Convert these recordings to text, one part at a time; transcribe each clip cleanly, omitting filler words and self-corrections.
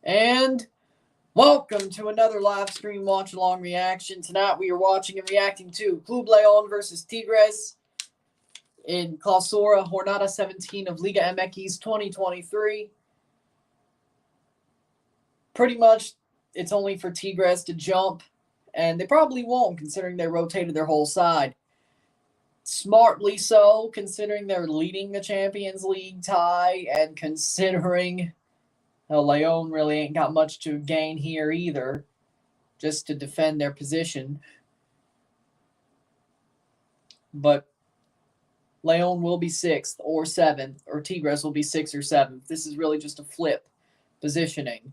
And welcome to another live stream watch-along reaction. Tonight we are watching and reacting to Club León versus Tigres in Clausura, Jornada 17 of Liga MX 2023. Pretty much it's only for Tigres to jump, and they probably won't considering they rotated their whole side. Smartly so, considering they're leading the Champions League tie and considering León really ain't got much to gain here either, just to defend their position. But León will be 6th or 7th, or Tigres will be 6th or 7th. This is really just a flip positioning.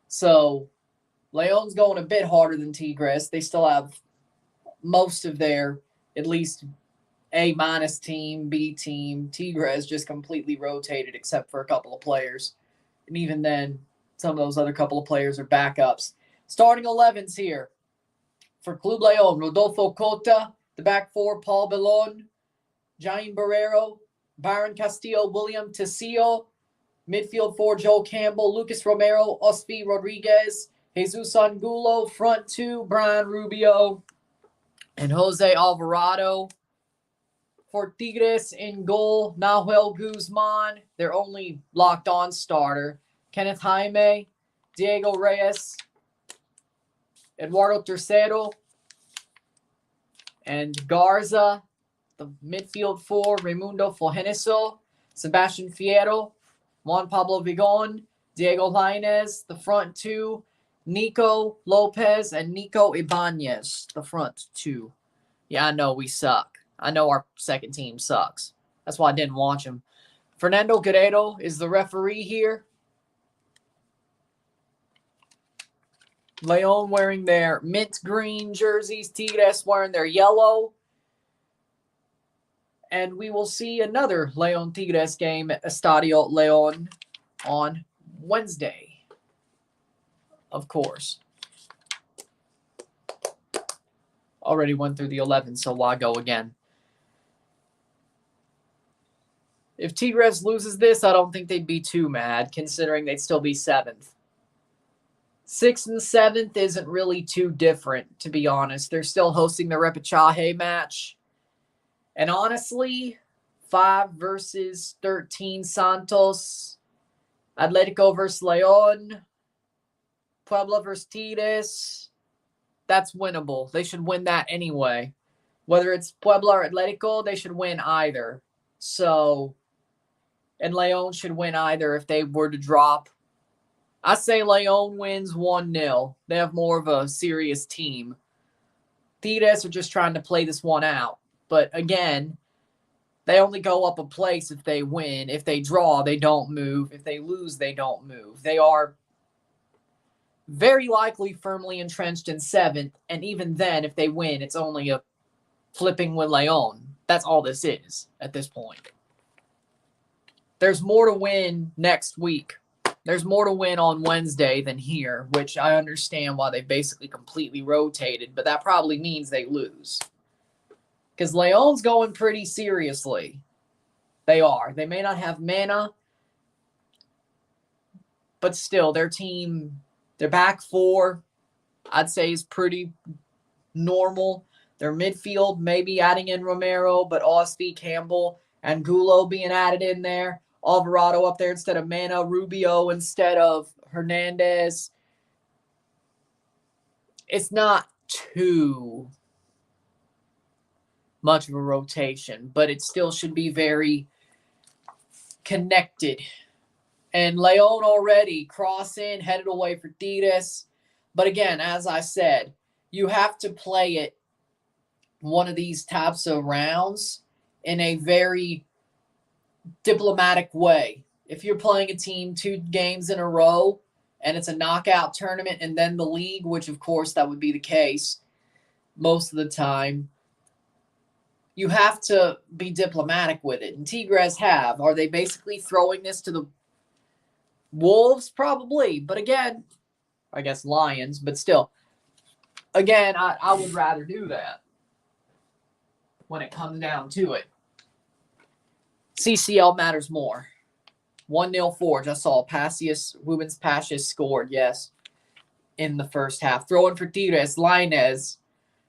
So León's going a bit harder than Tigres. They still have most of their at least A- team, B team. Tigres just completely rotated except for a couple of players. And even then, some of those other couple of players are backups. Starting 11s here for Club León. Rodolfo Cota, the back four, Paul Belon, Jaime Barrero, Byron Castillo, William Tecillo. Midfield four, Joel Campbell, Lucas Romero, Osvi Rodriguez, Jesus Angulo. Front two, Brian Rubio and Jose Alvarado. For Tigres in goal, Nahuel Guzman, their only locked-on starter. Kenneth Jaime, Diego Reyes, Eduardo Tercero, and Garza. The midfield four, Raimundo Fulgeneso, Sebastian Fierro, Juan Pablo Vigon, Diego Lainez. The front two, Nico Lopez and Nico Ibanez. The front two. Yeah, I know we suck. I know our second team sucks. That's why I didn't watch him. Fernando Guerrero is the referee here. León wearing their mint green jerseys. Tigres wearing their yellow. And we will see another León Tigres game at Estadio León on Wednesday. Of course. Already went through the 11, so why go again? If Tigres loses this, I don't think they'd be too mad, considering they'd still be 7th. 6th and 7th isn't really too different, to be honest. They're still hosting the repechaje match. And honestly, 5 versus 13 Santos, Atletico versus León, Puebla versus Tigres, that's winnable. They should win that anyway. Whether it's Puebla or Atletico, they should win either. So, and León should win either if they were to drop. I say León wins 1-0. They have more of a serious team. Tigres are just trying to play this one out. But again, they only go up a place if they win. If they draw, they don't move. If they lose, they don't move. They are very likely firmly entrenched in 7th. And even then, if they win, it's only a flipping with León. That's all this is at this point. There's more to win next week. There's more to win on Wednesday than here, which I understand why they basically completely rotated, but that probably means they lose. Because León's going pretty seriously. They are. They may not have mana, but still, their team, their back four, I'd say is pretty normal. Their midfield, maybe adding in Romero, but Osvi, Campbell, and Gulo being added in there. Alvarado up there instead of Mana. Rubio instead of Hernandez. It's not too much of a rotation, but it still should be very connected. And León already cross in, headed away for Tigres. But again, as I said, you have to play it one of these types of rounds in a very diplomatic way. If you're playing a team 2 games in a row and it's a knockout tournament and then the league, which of course that would be the case most of the time, you have to be diplomatic with it. And Tigres have. Are they basically throwing this to the Wolves? Probably. But again, I guess Lions, but still. Again, I would rather do that when it comes down to it. CCL matters more. 1-0 Forge. I saw Passius, Women's Passius scored, yes, in the first half. Throwing for Tigres, Lainez.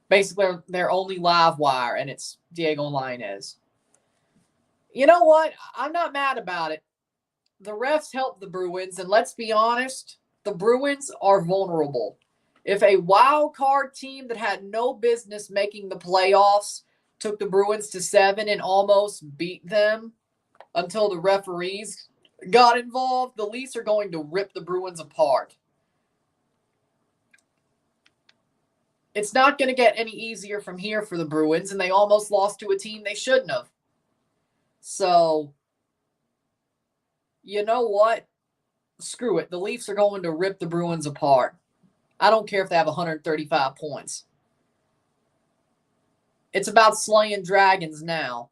Basically, their only live wire, and it's Diego Lainez. You know what? I'm not mad about it. The refs help the Bruins, and let's be honest, the Bruins are vulnerable. If a wild card team that had no business making the playoffs took the Bruins to 7 and almost beat them until the referees got involved, the Leafs are going to rip the Bruins apart. It's not going to get any easier from here for the Bruins, and they almost lost to a team they shouldn't have. So, you know what? Screw it. The Leafs are going to rip the Bruins apart. I don't care if they have 135 points. It's about slaying dragons now.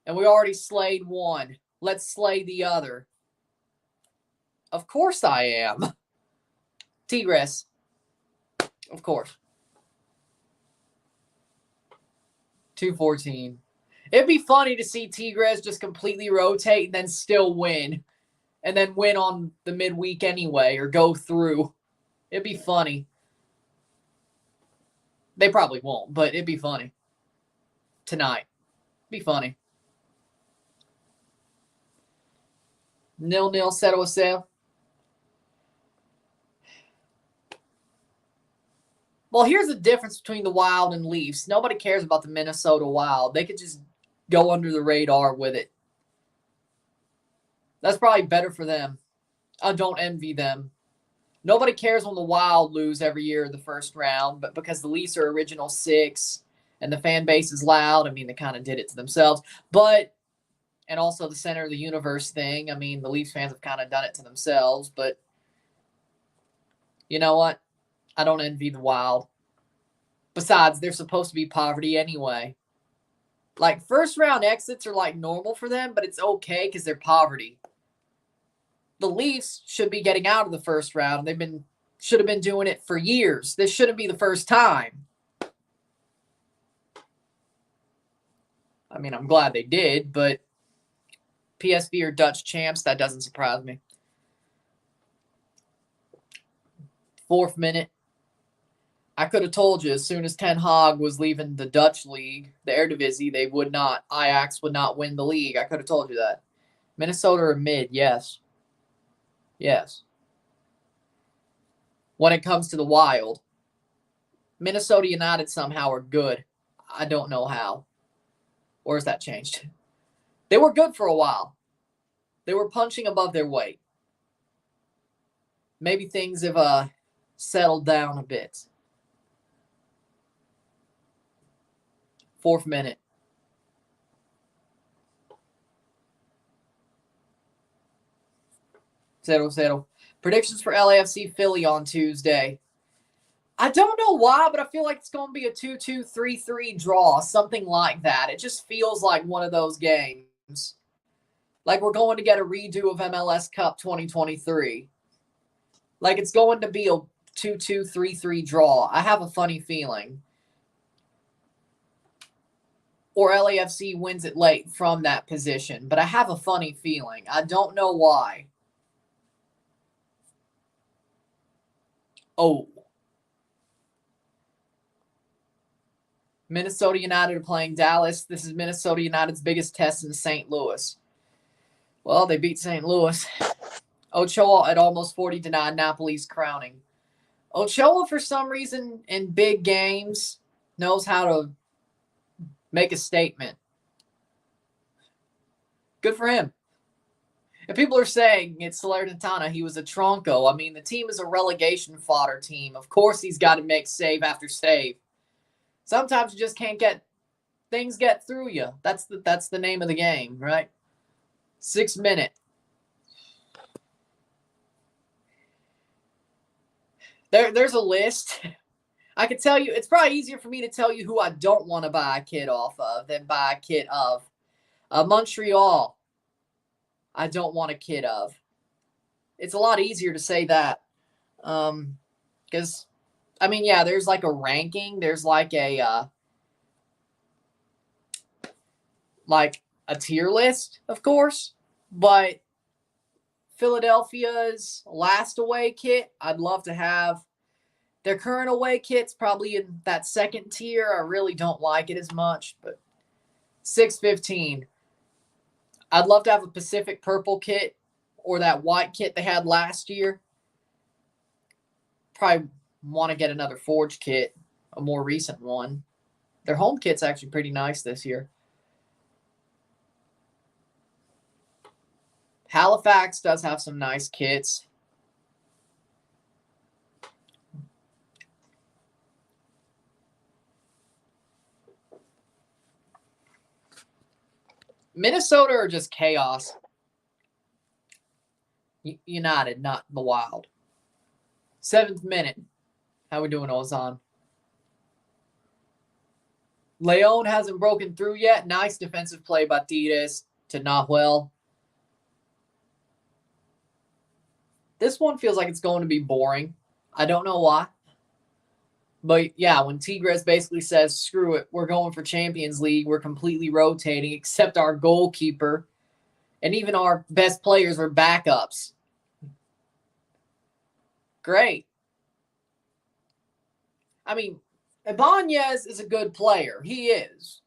And we already slayed one. Let's slay the other. Of course I am. Tigres. Of course. 2-14. It'd be funny to see Tigres just completely rotate and then still win. And then win on the midweek anyway, or go through. It'd be funny. They probably won't, but it'd be funny. Tonight. Be funny. 0-0, 0-0. Well, here's the difference between the Wild and Leafs. Nobody cares about the Minnesota Wild. They could just go under the radar with it. That's probably better for them. I don't envy them. Nobody cares when the Wild lose every year in the first round, but because the Leafs are original 6 and the fan base is loud, I mean, they kind of did it to themselves. But, and also the center of the universe thing, I mean, the Leafs fans have kind of done it to themselves. But you know what? I don't envy the Wild. Besides, they're supposed to be poverty anyway. Like, first round exits are like normal for them, but it's okay because they're poverty. The Leafs should be getting out of the first round. Should have been doing it for years. This shouldn't be the first time. I mean, I'm glad they did, but PSV are Dutch champs. That doesn't surprise me. 4th minute. I could have told you as soon as Ten Hag was leaving the Dutch league, the Eredivisie, Ajax would not win the league. I could have told you that. Minnesota are mid, yes. Yes. When it comes to the Wild, Minnesota United somehow are good. I don't know how. Or has that changed? They were good for a while. They were punching above their weight. Maybe things have settled down a bit. 4th minute. Zero. Predictions for LAFC Philly on Tuesday. I don't know why, but I feel like it's going to be a 2-2, 3-3 draw, something like that. It just feels like one of those games. Like we're going to get a redo of MLS Cup 2023. Like it's going to be a 2-2, 3-3 draw. I have a funny feeling. Or LAFC wins it late from that position. But I have a funny feeling. I don't know why. Oh. Minnesota United are playing Dallas. This is Minnesota United's biggest test in St. Louis. Well, they beat St. Louis. Ochoa at almost 40 denied Napoli's crowning. Ochoa, for some reason, in big games, knows how to make a statement. Good for him. And people are saying it's Salernitana. He was a Tronco. I mean, the team is a relegation fodder team. Of course he's got to make save after save. Sometimes you just can't things get through you. That's the name of the game, right? 6th minute. There's a list. I could tell you, it's probably easier for me to tell you who I don't want to buy a kit off of than buy a kit of. Montreal, I don't want a kit of. It's a lot easier to say that. Because, I mean, yeah, there's like a ranking. There's like a tier list, of course. But Philadelphia's last away kit. I'd love to have their current away kit's probably in that second tier. I really don't like it as much, but $6.15. I'd love to have a Pacific purple kit or that white kit they had last year. Probably want to get another Forge kit, a more recent one. Their home kit's actually pretty nice this year. Halifax does have some nice kits. Minnesota are just chaos. United, not the Wild. 7th minute. How we doing, Ozan? León hasn't broken through yet. Nice defensive play by Tigres to Nahuel. This one feels like it's going to be boring. I don't know why. But yeah, when Tigres basically says, screw it, we're going for Champions League, we're completely rotating, except our goalkeeper, and even our best players are backups. Great. I mean, Ibanez is a good player. He is.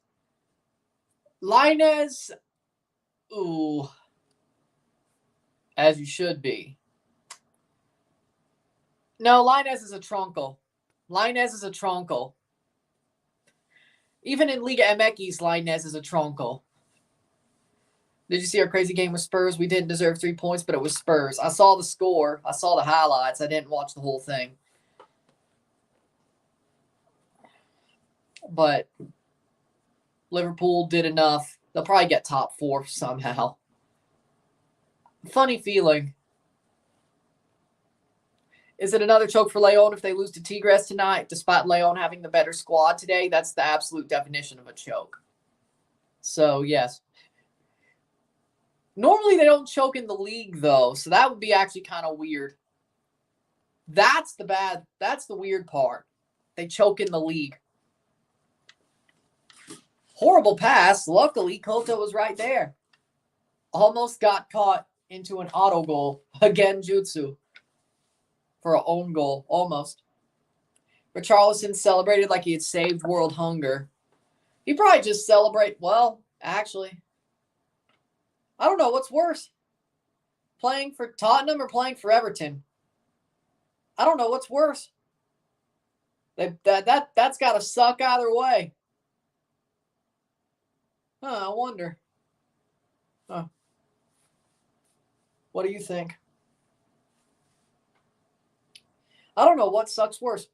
Lainez, ooh, as you should be. No, Lainez is a tronco. Lainez is a tronco. Even in Liga MX, Lainez is a tronco. Did you see our crazy game with Spurs? We didn't deserve 3 points, but it was Spurs. I saw the score. I saw the highlights. I didn't watch the whole thing. But Liverpool did enough. They'll probably get top 4 somehow. Funny feeling. Is it another choke for León if they lose to Tigres tonight, despite León having the better squad today? That's the absolute definition of a choke. So, yes. Normally, they don't choke in the league, though, so that would be actually kind of weird. That's the weird part. They choke in the league. Horrible pass. Luckily, Kota was right there. Almost got caught into an auto goal. Again, Jutsu. For an own goal. Almost. Richarlison celebrated like he had saved world hunger. He probably just celebrate. Well, actually, I don't know what's worse. Playing for Tottenham or playing for Everton? I don't know what's worse. That's got to suck either way. I wonder. What do you think? I don't know what sucks worse.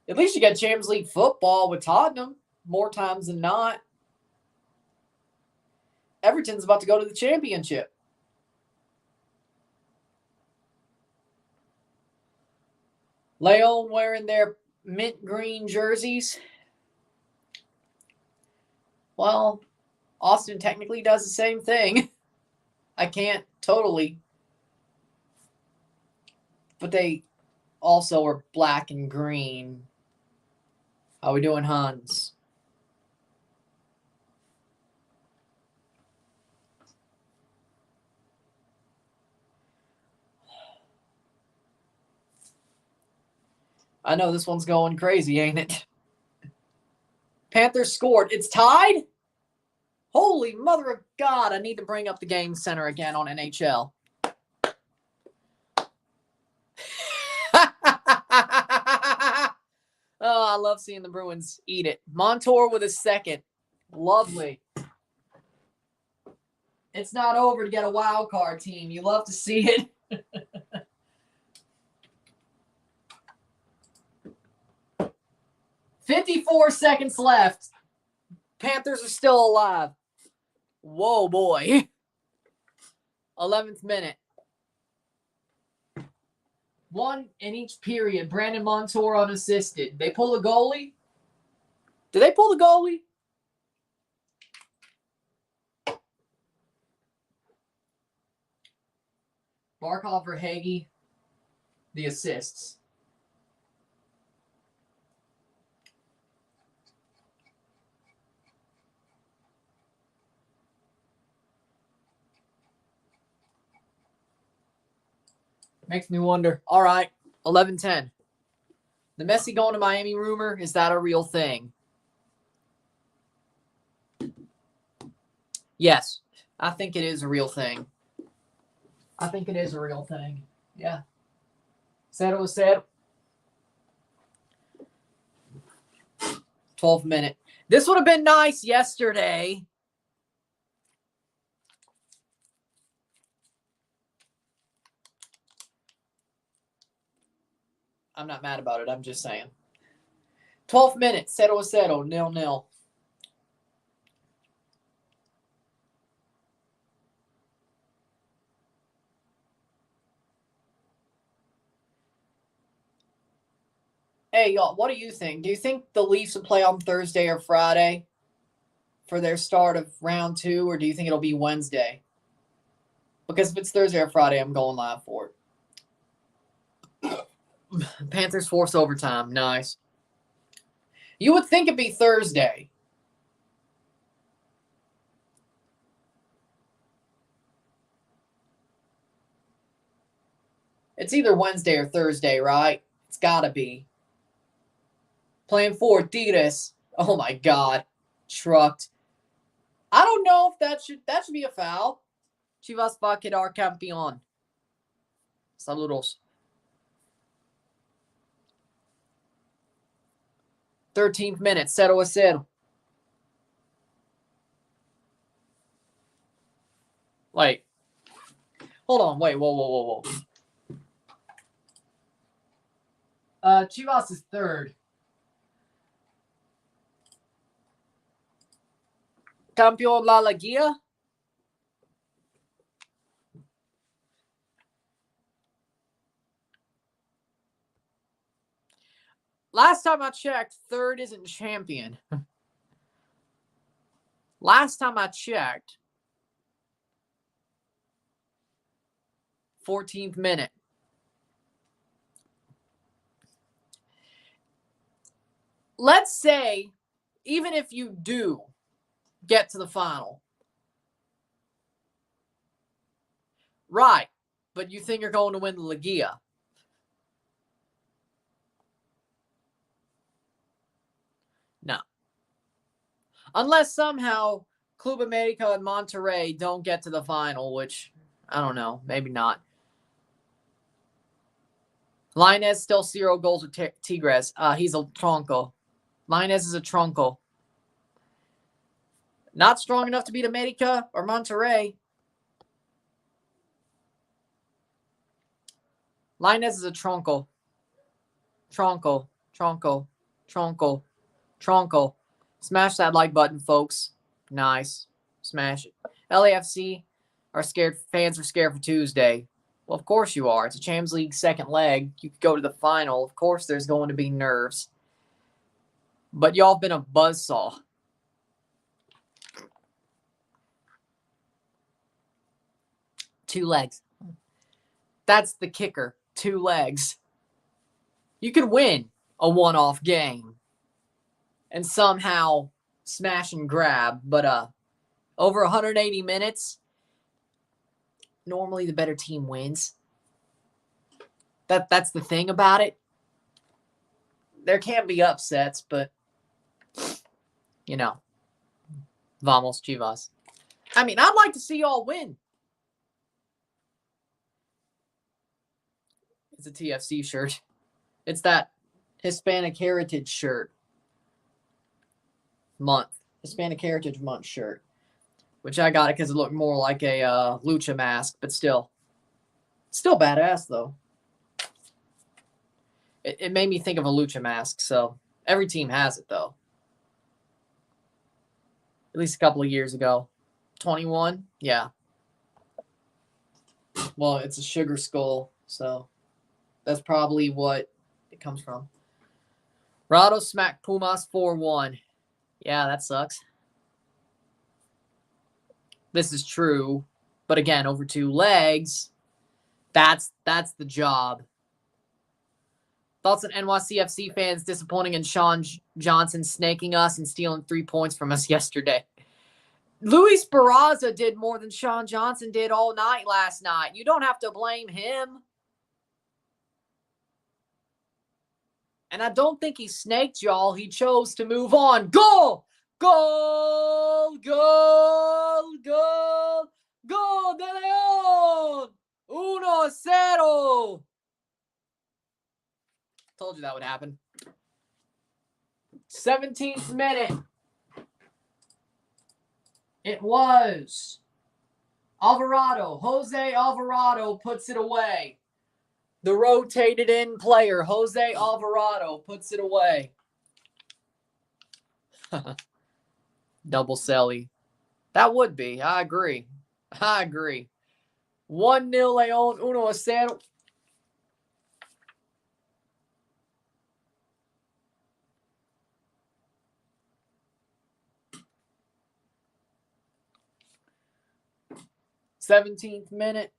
At least you got Champions League football with Tottenham more times than not. Everton's about to go to the championship. León wearing their mint green jerseys. Well, Austin technically does the same thing. I can't totally. But they also are black and green. How we doing, Hans? I know this one's going crazy, ain't it? Panthers scored. It's tied? Holy mother of God. I need to bring up the game center again on NHL. Oh, I love seeing the Bruins eat it. Montour with a second. Lovely. It's not over to get a wild card team. You love to see it. 54 seconds left. Panthers are still alive. Whoa, boy. 11th minute. 1 in each period. Brandon Montour unassisted. They pull a goalie? Did they pull the goalie? Barkov or Hagee? The assists. Makes me wonder. All right, 11:10. The Messi going to Miami rumor, is that a real thing? Yes, I think it is a real thing. I think it is a real thing. Yeah. Said it was said. 12th minute. This would have been nice yesterday. I'm not mad about it. I'm just saying. 12th minute. 0-0. 0-0. Hey, y'all, what do you think? Do you think the Leafs will play on Thursday or Friday for their start of round 2, or do you think it'll be Wednesday? Because if it's Thursday or Friday, I'm going live for it. Panthers force overtime. Nice. You would think it'd be Thursday. It's either Wednesday or Thursday, right? It's got to be. Playing for Tigres. Oh, my God. Trucked. I don't know if that should be a foul. Chivas va a quedar campeón. Saludos. 13th minute. 0-0. Wait. Hold on. Wait. Whoa. Chivas is third. Campeón La Liga. Last time I checked, third isn't champion. Last time I checked, 14th minute. Let's say, even if you do get to the final, right, but you think you're going to win the Liga. No. Unless somehow Club America and Monterrey don't get to the final, which, I don't know, maybe not. Lainez still 0 goals with Tigres. He's a tronco. Lainez is a tronco. Not strong enough to beat America or Monterrey. Lainez is a tronco. Tronco. Smash that like button, folks. Nice. Smash it. LAFC fans are scared for Tuesday. Well, of course you are. It's a Champions League second leg. You could go to the final. Of course there's going to be nerves. But y'all have been a buzzsaw. Two legs. That's the kicker. 2 legs. You could win a one-off game and somehow smash and grab, but over 180 minutes, normally the better team wins. That's the thing about it. There can be upsets, but you know, vamos Chivas. I mean, I'd like to see y'all win. It's a TFC shirt. It's that Hispanic Heritage shirt. Month. Hispanic Heritage Month shirt. Which I got it because it looked more like a lucha mask, but still. Still badass, though. It made me think of a lucha mask, so every team has it, though. At least a couple of years ago. 21? Yeah. Well, it's a sugar skull, so that's probably what it comes from. Rado smacked Pumas 4-1. Yeah, that sucks. This is true. But again, over 2 legs, that's the job. Thoughts on NYCFC fans disappointing in Sean Johnson snaking us and stealing 3 points from us yesterday. Luis Barraza did more than Sean Johnson did all night last night. You don't have to blame him. And I don't think he snaked y'all. He chose to move on. Goal! Goal! Goal! Goal! Goal de León! 1-0. Told you that would happen. 17th minute. It was Alvarado. Jose Alvarado puts it away. The rotated in player, Jose Alvarado, puts it away. Double Selly. That would be. I agree. 1-0 León, 1-0. th minute,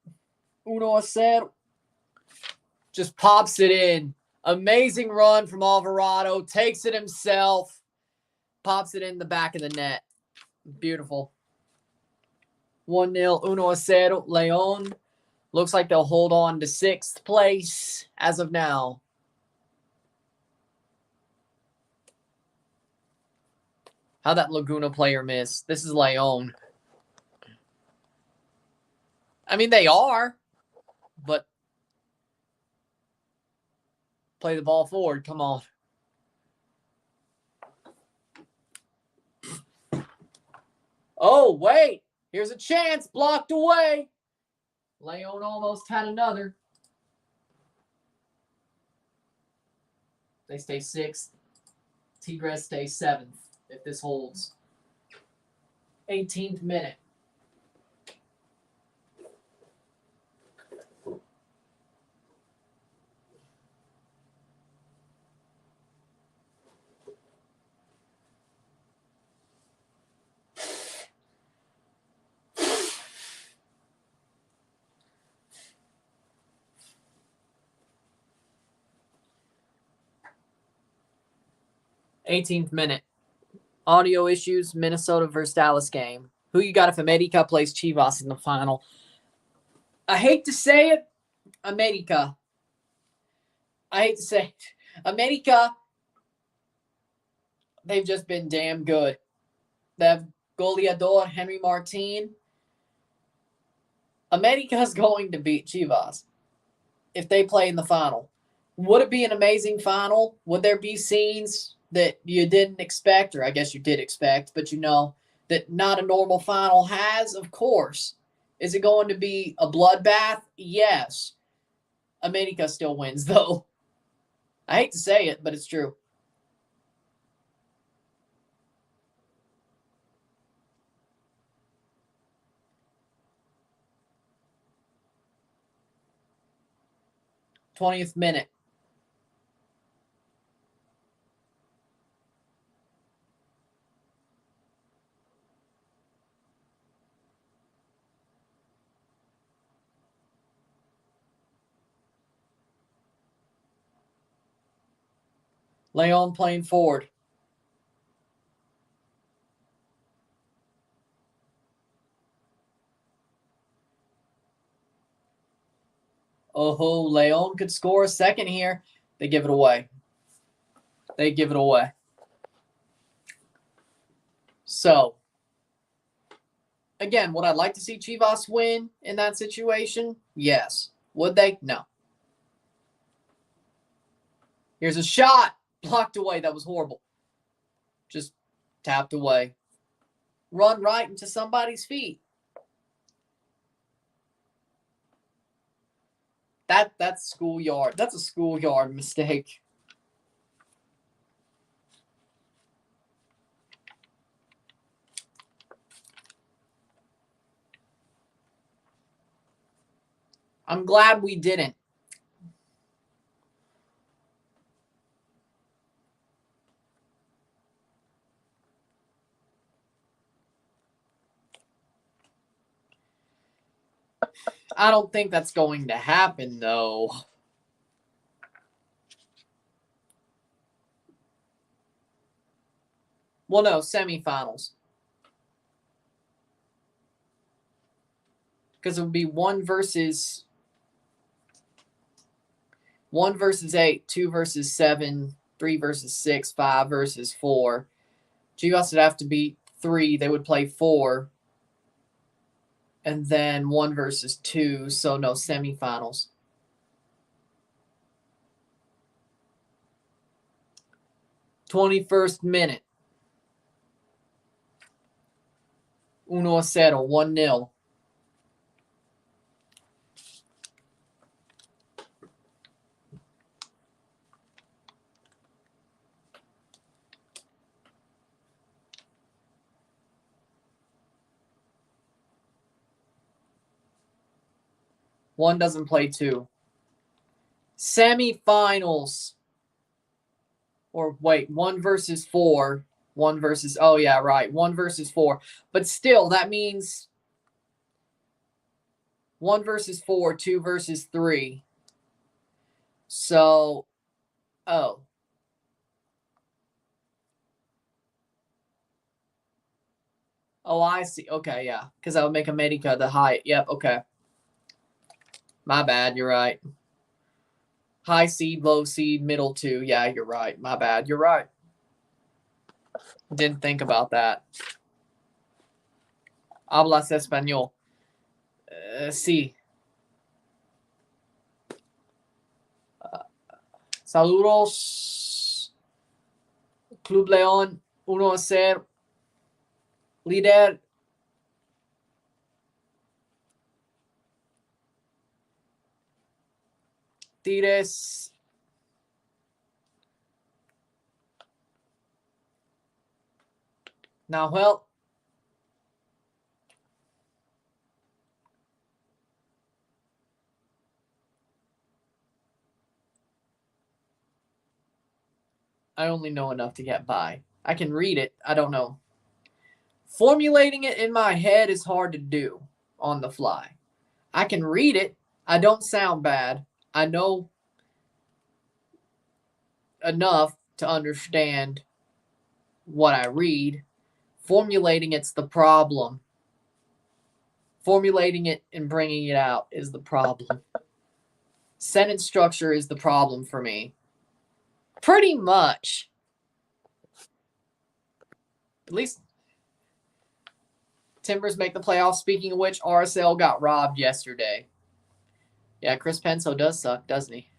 1-0. Just pops it in. Amazing run from Alvarado. Takes it himself. Pops it in the back of the net. Beautiful. 1-0, 1-0. León looks like they'll hold on to 6th place as of now. How'd that Laguna player miss? This is León. I mean, they are, but play the ball forward. Come on. Oh, wait. Here's a chance. Blocked away. León almost had another. They stay 6th. Tigres stay 7th if this holds. 18th minute. Audio issues, Minnesota versus Dallas game. Who you got if America plays Chivas in the final? I hate to say it, America. America, they've just been damn good. They have goleador Henry Martin. America's going to beat Chivas if they play in the final. Would it be an amazing final? Would there be scenes that you didn't expect, or I guess you did expect, but you know that not a normal final has? Of course. Is it going to be a bloodbath? Yes. America still wins, though. I hate to say it, but it's true. th minute. León playing forward. Oh, León could score a second here. They give it away. So, again, would I like to see Chivas win in that situation? Yes. Would they? No. Here's a shot. Blocked away. That was horrible. Just tapped away. Run right into somebody's feet. That's schoolyard. That's a schoolyard mistake. I'm glad we didn't. I don't think that's going to happen, though. Well, no, semifinals. Because it would be 1 versus 8, 2 versus 7, 3 versus 6, 5 versus 4. Chivas would have to beat 3. They would play 4. And then 1 versus 2, so no semifinals. #21st minute. 1-0, 1-0. One doesn't play 2. Semifinals. Or wait, 1 versus 4. 1 versus, oh yeah, right. 1 versus 4. But still, that means 1 versus 4, 2 versus 3. So, oh. Oh, I see. Okay, yeah. Because I would make America the high. Yep, okay. My bad, you're right. High seed, low seed, middle 2. Yeah, you're right. My bad, you're right. Didn't think about that. Hablas español. Sí. Saludos. Club León 1-0. Líder. Tigres. Nahuel. I only know enough to get by. I can read it. I don't know. Formulating it in my head is hard to do on the fly. I can read it. I don't sound bad. I know enough to understand what I read. Formulating it's the problem. Formulating it and bringing it out is the problem. Sentence structure is the problem for me. Pretty much. At least Timbers make the playoffs. Speaking of which, RSL got robbed yesterday. Yeah, Chris Penso does suck, doesn't he?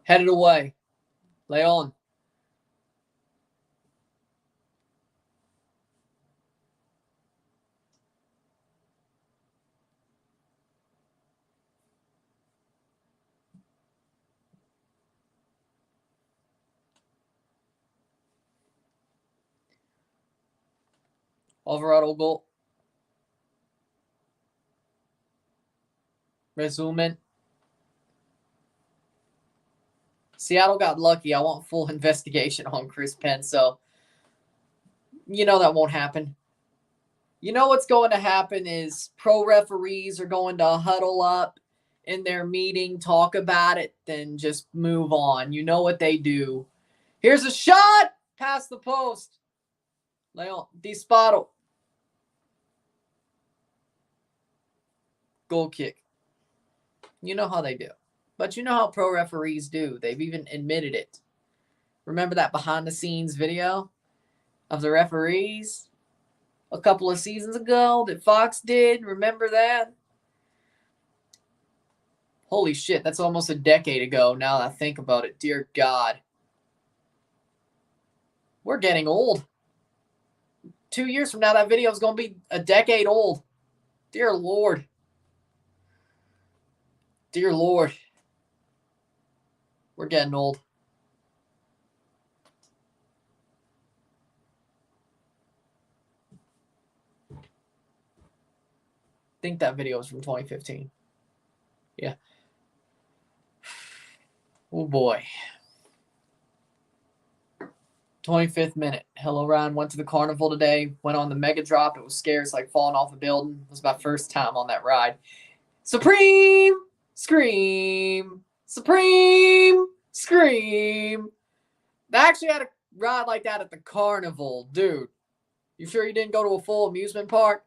Headed away. León. Alvarado goal. Resumen. Seattle got lucky. I want full investigation on Chris Penso. You know that won't happen. You know what's going to happen is pro referees are going to huddle up in their meeting, talk about it, then just move on. You know what they do. Here's a shot past the post. León, disparo. Goal kick. You know how they do. But you know how pro referees do. They've even admitted it. Remember that behind the scenes video of the referees a couple of seasons ago that Fox did? Remember that? Holy shit, that's almost a decade ago now that I think about it. Dear God. We're getting old. 2 years from now, that video is going to be a decade old. Dear Lord. Dear Lord. We're getting old. I think that video was from 2015. Yeah. Oh boy. 25th minute. Hello, Ryan. Went to the carnival today. Went on the mega drop. It was scary. It's like falling off a building. It was my first time on that ride. Supreme Scream. Supreme Scream. They actually had a ride like that at the carnival, dude. You sure you didn't go to a full amusement park?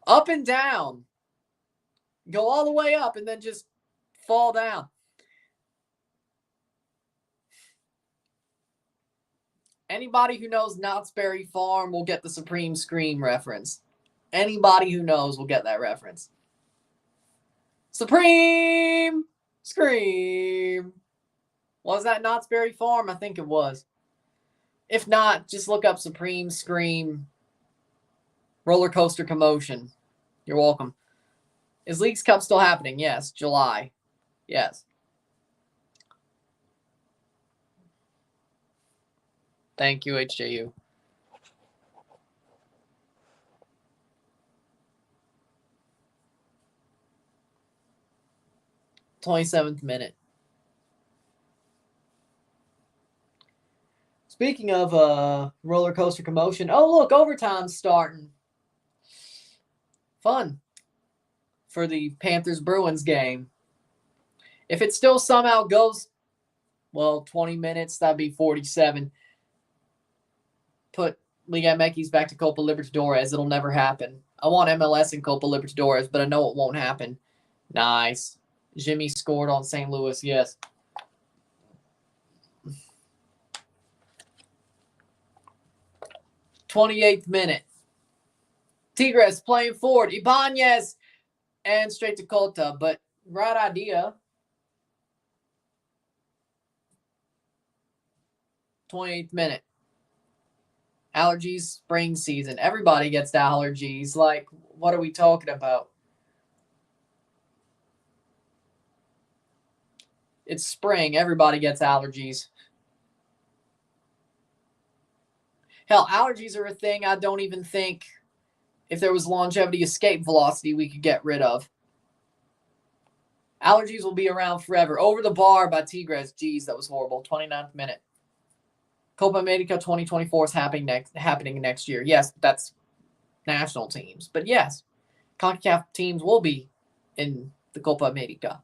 Up and down. Go all the way up and then just fall down. Anybody who knows Knott's Berry Farm will get the Supreme Scream reference. Anybody who knows will get that reference. Supreme Scream. Was that Knott's Berry Farm? I think it was. If not, just look up Supreme Scream Roller Coaster Commotion. You're welcome. Is Leagues Cup still happening? Yes. July. Yes. Thank you, HJU. '27th minute. Speaking of roller coaster commotion, oh look, overtime's starting. Fun for the Panthers-Bruins game. If it still somehow goes, well, 20 minutes, that'd be 47. Put Liga MX back to Copa Libertadores. It'll never happen. I want MLS in Copa Libertadores, but I know it won't happen. Nice. Jimmy scored on St. Louis, yes. '28th minute. Tigres playing forward. Ibanez and straight to Cota, but right idea. 28th minute. Allergies, spring season. Everybody gets allergies. Like, what are we talking about? It's spring. Everybody gets allergies. Hell, allergies are a thing I don't even think if there was longevity escape velocity we could get rid of. Allergies will be around forever. Over the bar by Tigres. Jeez, that was horrible. 29th minute. Copa America 2024 is happening next year. Yes, that's national teams. But yes, CONCACAF teams will be in the Copa America.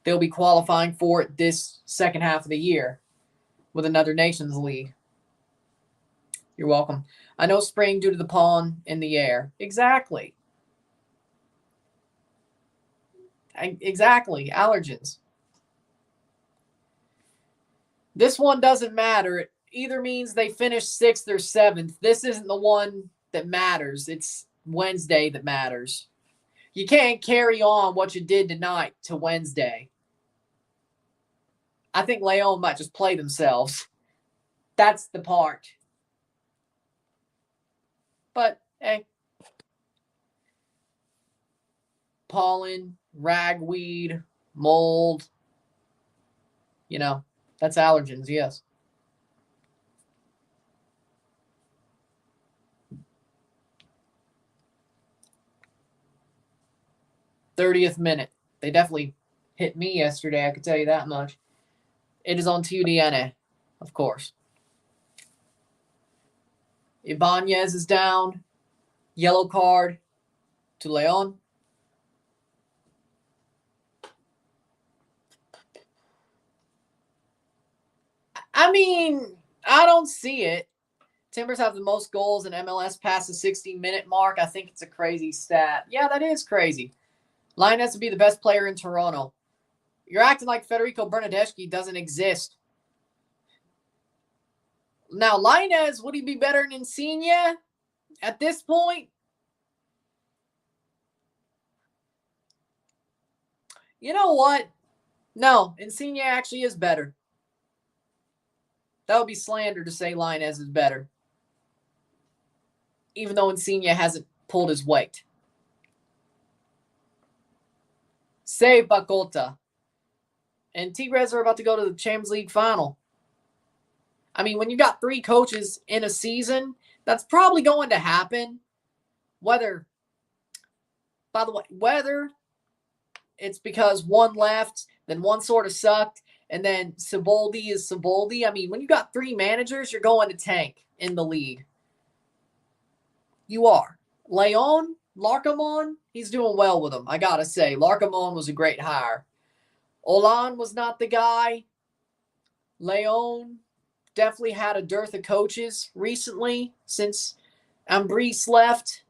They'll be qualifying for it this second half of the year with another Nations League. You're welcome. I know spring due to the pollen in the air. Exactly. Exactly. Allergens. This one doesn't matter. It either means they finish 6th or 7th. This isn't the one that matters. It's Wednesday that matters. You can't carry on what you did tonight to Wednesday. I think León might just play themselves. That's the part. But, hey. Pollen, ragweed, mold. You know, that's allergens, yes. '30th minute. They definitely hit me yesterday, I could tell you that much. It is on TUDN, of course. Ibanez is down. Yellow card to León. I mean, I don't see it. Timbers have the most goals in MLS past the 60-minute mark. I think it's a crazy stat. Yeah, that is crazy. Line has to be the best player in Toronto. You're acting like Federico Bernardeschi doesn't exist. Now, Linez, would he be better than Insigne at this point? You know what? No, Insigne actually is better. That would be slander to say Linez is better. Even though Insigne hasn't pulled his weight. Save Bacota. And Tigres are about to go to the Champions League final. I mean, when you got 3 coaches in a season, that's probably going to happen. Whether it's because one left, then one sort of sucked, and then Siboldi is Siboldi. I mean, when you got 3 managers, you're going to tank in the league. You are. León, Larcamon, he's doing well with them, I got to say. Larcamon was a great hire. Olan was not the guy. León, definitely had a dearth of coaches recently since Ambrice left.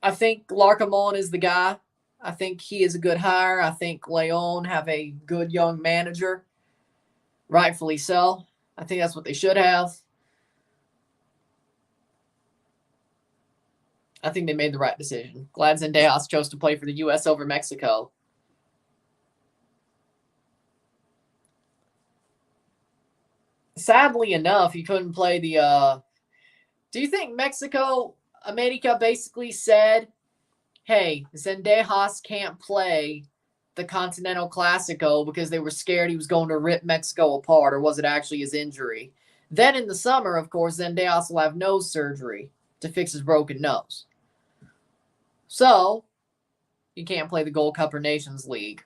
I think Larcamon is the guy. I think he is a good hire. I think León have a good young manager. Rightfully so. I think that's what they should have. I think they made the right decision. Glad Zendejas chose to play for the U.S. over Mexico. Sadly enough, he couldn't play the do you think Mexico America basically said, hey, Zendejas can't play the Continental Clasico because they were scared he was going to rip Mexico apart, or was it actually his injury? Then in the summer, of course, Zendejas will have nose surgery to fix his broken nose. So, he can't play the Gold Cup or Nations League.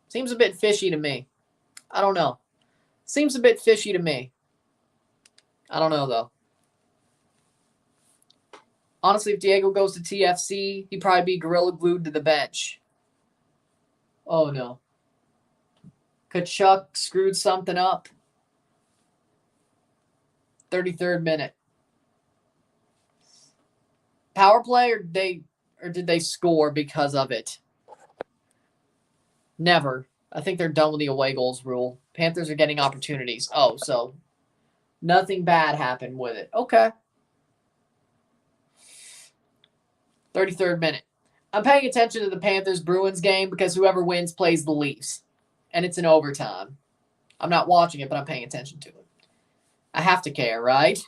Seems a bit fishy to me. I don't know. Seems a bit fishy to me. I don't know, though. Honestly, if Diego goes to TFC, he'd probably be gorilla glued to the bench. Oh, no. Kachuk screwed something up. 33rd minute. Power play, or did they score because of it? Never. I think they're done with the away goals rule. Panthers are getting opportunities. Oh, so nothing bad happened with it. Okay. 33rd minute. I'm paying attention to the Panthers-Bruins game because whoever wins plays the Leafs. And it's in overtime. I'm not watching it, but I'm paying attention to it. I have to care, right?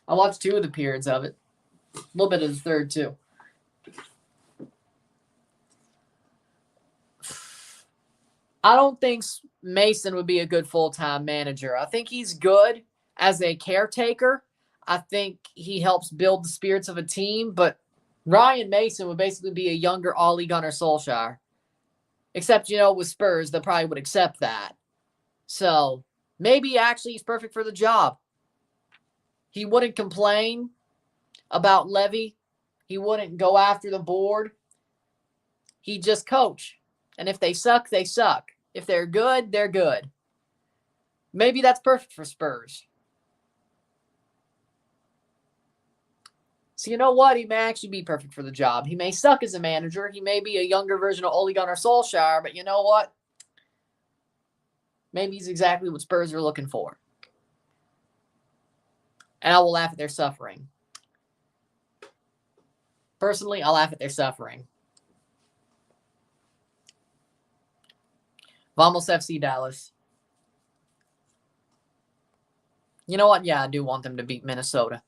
I watched 2 of the periods of it. A little bit of the third, too. I don't think Mason would be a good full-time manager. I think he's good as a caretaker. I think he helps build the spirits of a team, but Ryan Mason would basically be a younger Ole Gunnar Solskjaer. Except, with Spurs, they probably would accept that. So, maybe actually he's perfect for the job. He wouldn't complain about Levy. He wouldn't go after the board. He'd just coach. And if they suck, they suck. If they're good, they're good. Maybe that's perfect for Spurs. So you know what? He may actually be perfect for the job. He may suck as a manager. He may be a younger version of Ole Gunnar Solskjaer, but you know what? Maybe he's exactly what Spurs are looking for. And I will laugh at their suffering. Personally, I'll laugh at their suffering. Vamos FC Dallas. You know what? Yeah, I do want them to beat Minnesota.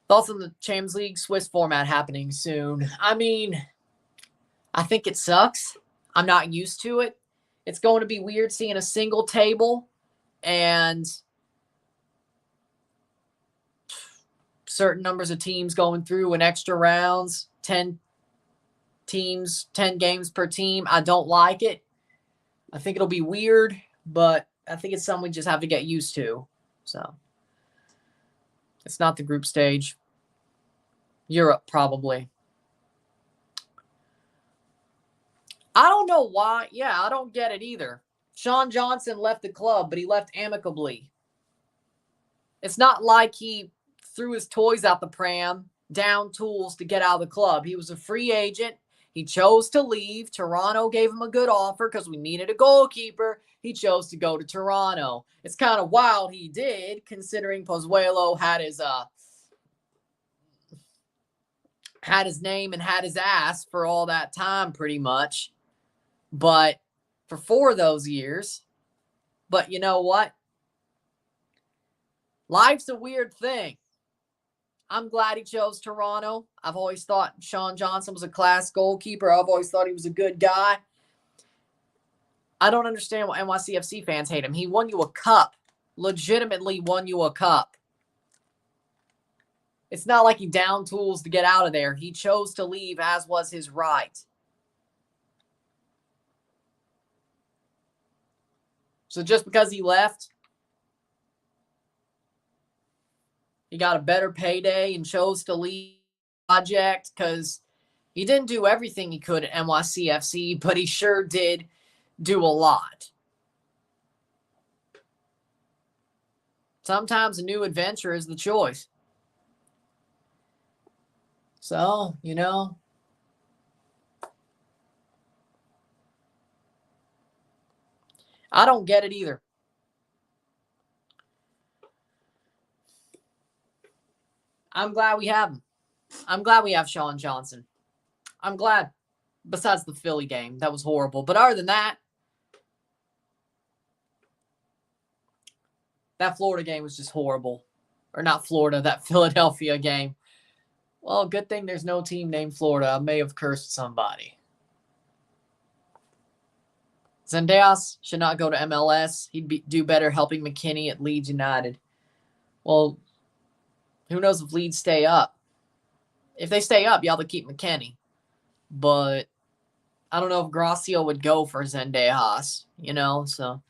Thoughts on the Champions League Swiss format happening soon? I mean, I think it sucks. I'm not used to it. It's going to be weird seeing a single table and certain numbers of teams going through in extra rounds, 10 teams, 10 games per team. I don't like it. I think it'll be weird, but I think it's something we just have to get used to. So, it's not the group stage. Europe, probably. I don't know why. Yeah, I don't get it either. Sean Johnson left the club, but he left amicably. It's not like he threw his toys out the pram, down tools to get out of the club. He was a free agent. He chose to leave. Toronto gave him a good offer because we needed a goalkeeper. He chose to go to Toronto. It's kind of wild he did, considering Pozuelo had his name and had his ass for all that time, pretty much. But for 4 of those years. But you know what? Life's a weird thing. I'm glad he chose Toronto. I've always thought Sean Johnson was a class goalkeeper. I've always thought he was a good guy. I don't understand why NYCFC fans hate him. He won you a cup. Legitimately won you a cup. It's not like he downed tools to get out of there. He chose to leave, as was his right. So just because he left, he got a better payday and chose to leave the project, because he didn't do everything he could at NYCFC, but he sure did do a lot. Sometimes a new adventure is the choice. So, you know, I don't get it either. I'm glad we have him. I'm glad we have Sean Johnson. I'm glad. Besides the Philly game, that was horrible. But other than that, that Florida game was just horrible. Or not Florida, that Philadelphia game. Well, good thing there's no team named Florida. I may have cursed somebody. Zendejas should not go to MLS. He'd do better helping McKinney at Leeds United. Well, who knows if Leeds stay up? If they stay up, y'all to keep McKinney. But I don't know if Gracio would go for Zendejas, you know, so.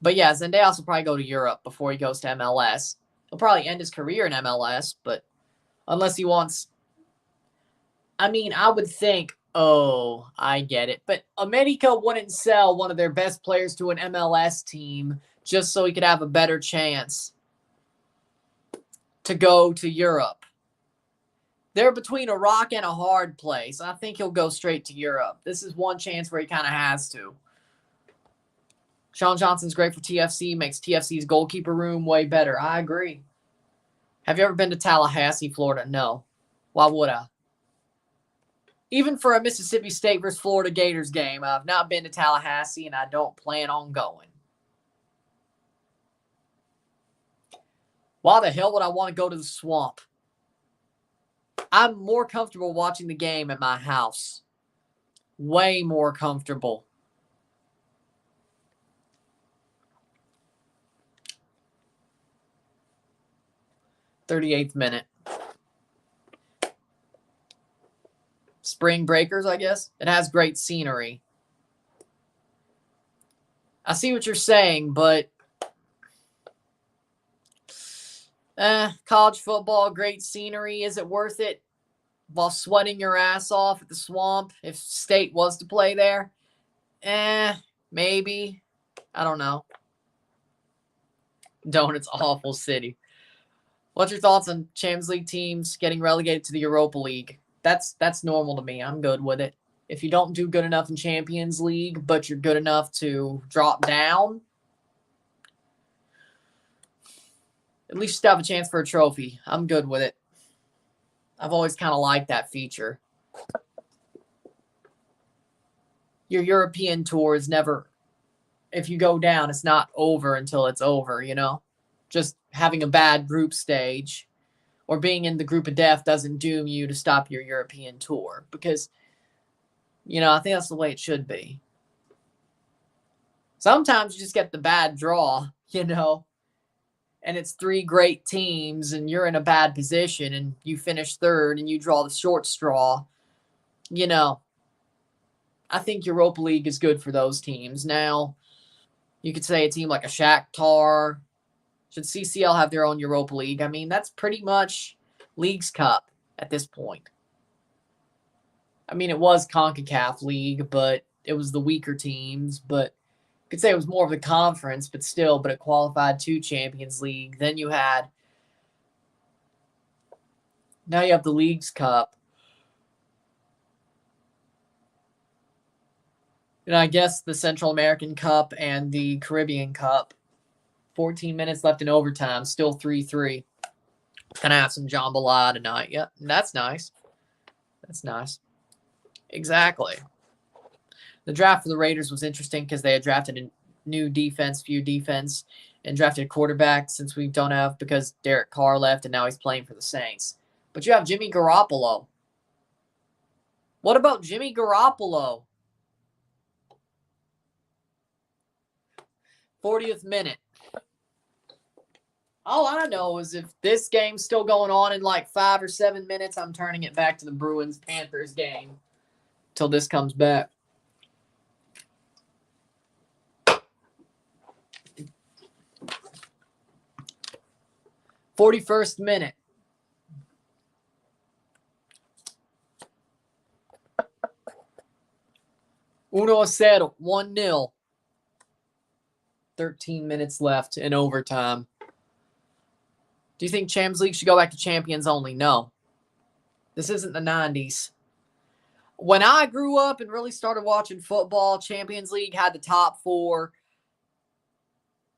But yeah, Zendejas will probably go to Europe before he goes to MLS. He'll probably end his career in MLS, but unless he wants. I mean, I would think, oh, I get it. But America wouldn't sell one of their best players to an MLS team just so he could have a better chance to go to Europe. They're between a rock and a hard place. I think he'll go straight to Europe. This is one chance where he kind of has to. Sean Johnson's great for TFC, makes TFC's goalkeeper room way better. I agree. Have you ever been to Tallahassee, Florida? No. Why would I? Even for a Mississippi State versus Florida Gators game, I've not been to Tallahassee, and I don't plan on going. Why the hell would I want to go to the swamp? I'm more comfortable watching the game at my house. Way more comfortable. .38th minute. Spring Breakers, I guess. It has great scenery. I see what you're saying, but college football, great scenery. Is it worth it while sweating your ass off at the swamp if State was to play there? Maybe. I don't know. It's awful city. What's your thoughts on Champions League teams getting relegated to the Europa League? That's normal to me. I'm good with it. If you don't do good enough in Champions League, but you're good enough to drop down, at least you still have a chance for a trophy. I'm good with it. I've always kind of liked that feature. Your European tour is never, if you go down, it's not over until it's over, you know? Just having a bad group stage or being in the group of death doesn't doom you to stop your European tour because, you know, I think that's the way it should be. Sometimes you just get the bad draw, you know, and it's three great teams and you're in a bad position and you finish third and you draw the short straw. You know, I think Europa League is good for those teams. Now, you could say a team like a Shakhtar. Should CCL have their own Europa League? I mean, that's pretty much League's Cup at this point. I mean, it was CONCACAF League, but it was the weaker teams. But you could say it was more of the conference, but still, but it qualified to Champions League. Then you had, now you have the League's Cup. And I guess the Central American Cup and the Caribbean Cup. 14 minutes left in overtime, still 3-3. Gonna have some jambalaya tonight. Yep, that's nice. That's nice. Exactly. The draft for the Raiders was interesting because they had drafted a new defense, and drafted a quarterback since we don't have because Derek Carr left and now he's playing for the Saints. But you have Jimmy Garoppolo. What about Jimmy Garoppolo? 40th minute. All I know is if this game's still going on in like 5 or 7 minutes, I'm turning it back to the Bruins-Panthers game till this comes back. .41st minute. Uno cero, 1-0. 13 minutes left in overtime. Do you think Champions League should go back to champions only? No. This isn't the 90s. When I grew up and really started watching football, Champions League had the top 4.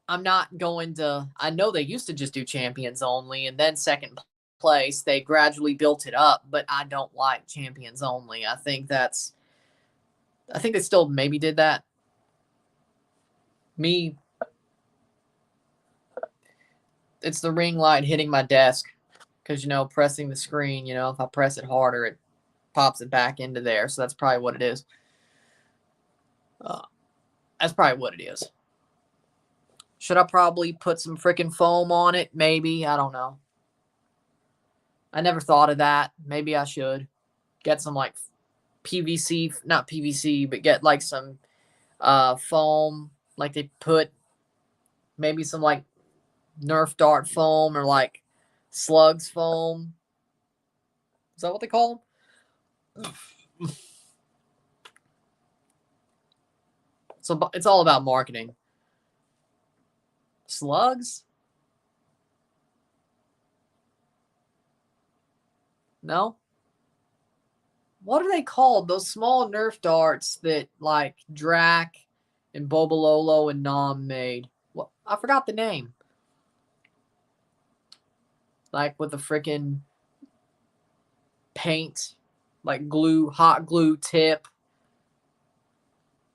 I'm not going to... I know they used to just do champions only, and then second place, they gradually built it up, but I don't like champions only. I think they still maybe did that. Me... It's the ring light hitting my desk because, pressing the screen, if I press it harder, it pops it back into there. So that's probably what it is. That's probably what it is. Should I probably put some freaking foam on it? Maybe. I don't know. I never thought of that. Maybe I should. Get some, PVC, not PVC, but get, some foam. They put maybe some, Nerf dart foam or slugs foam. Is that what they call them? So it's all about marketing. Slugs? No? What are they called? Those small Nerf darts that Drac and Bobololo and Nom made. Well, I forgot the name. With the freaking paint, glue, hot glue tip,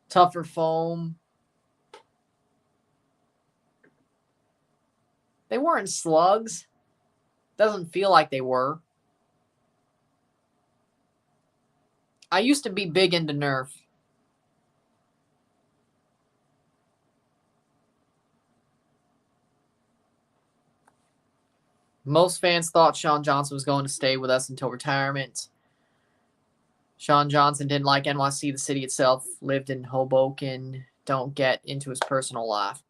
tougher foam. They weren't slugs. Doesn't feel like they were. I used to be big into Nerf. Most fans thought Sean Johnson was going to stay with us until retirement. Sean Johnson didn't like NYC, the city itself, lived in Hoboken, don't get into his personal life.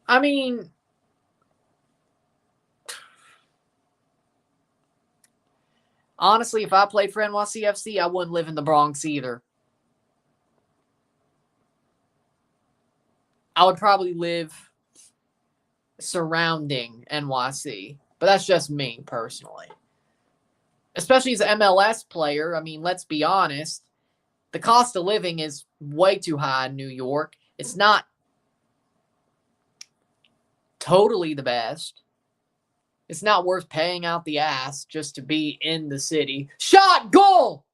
I mean, honestly, if I played for NYCFC, I wouldn't live in the Bronx either. I would probably live surrounding NYC. But that's just me, personally. Especially as an MLS player, I mean, let's be honest. The cost of living is way too high in New York. It's not totally the best. It's not worth paying out the ass just to be in the city. Shot! Goal!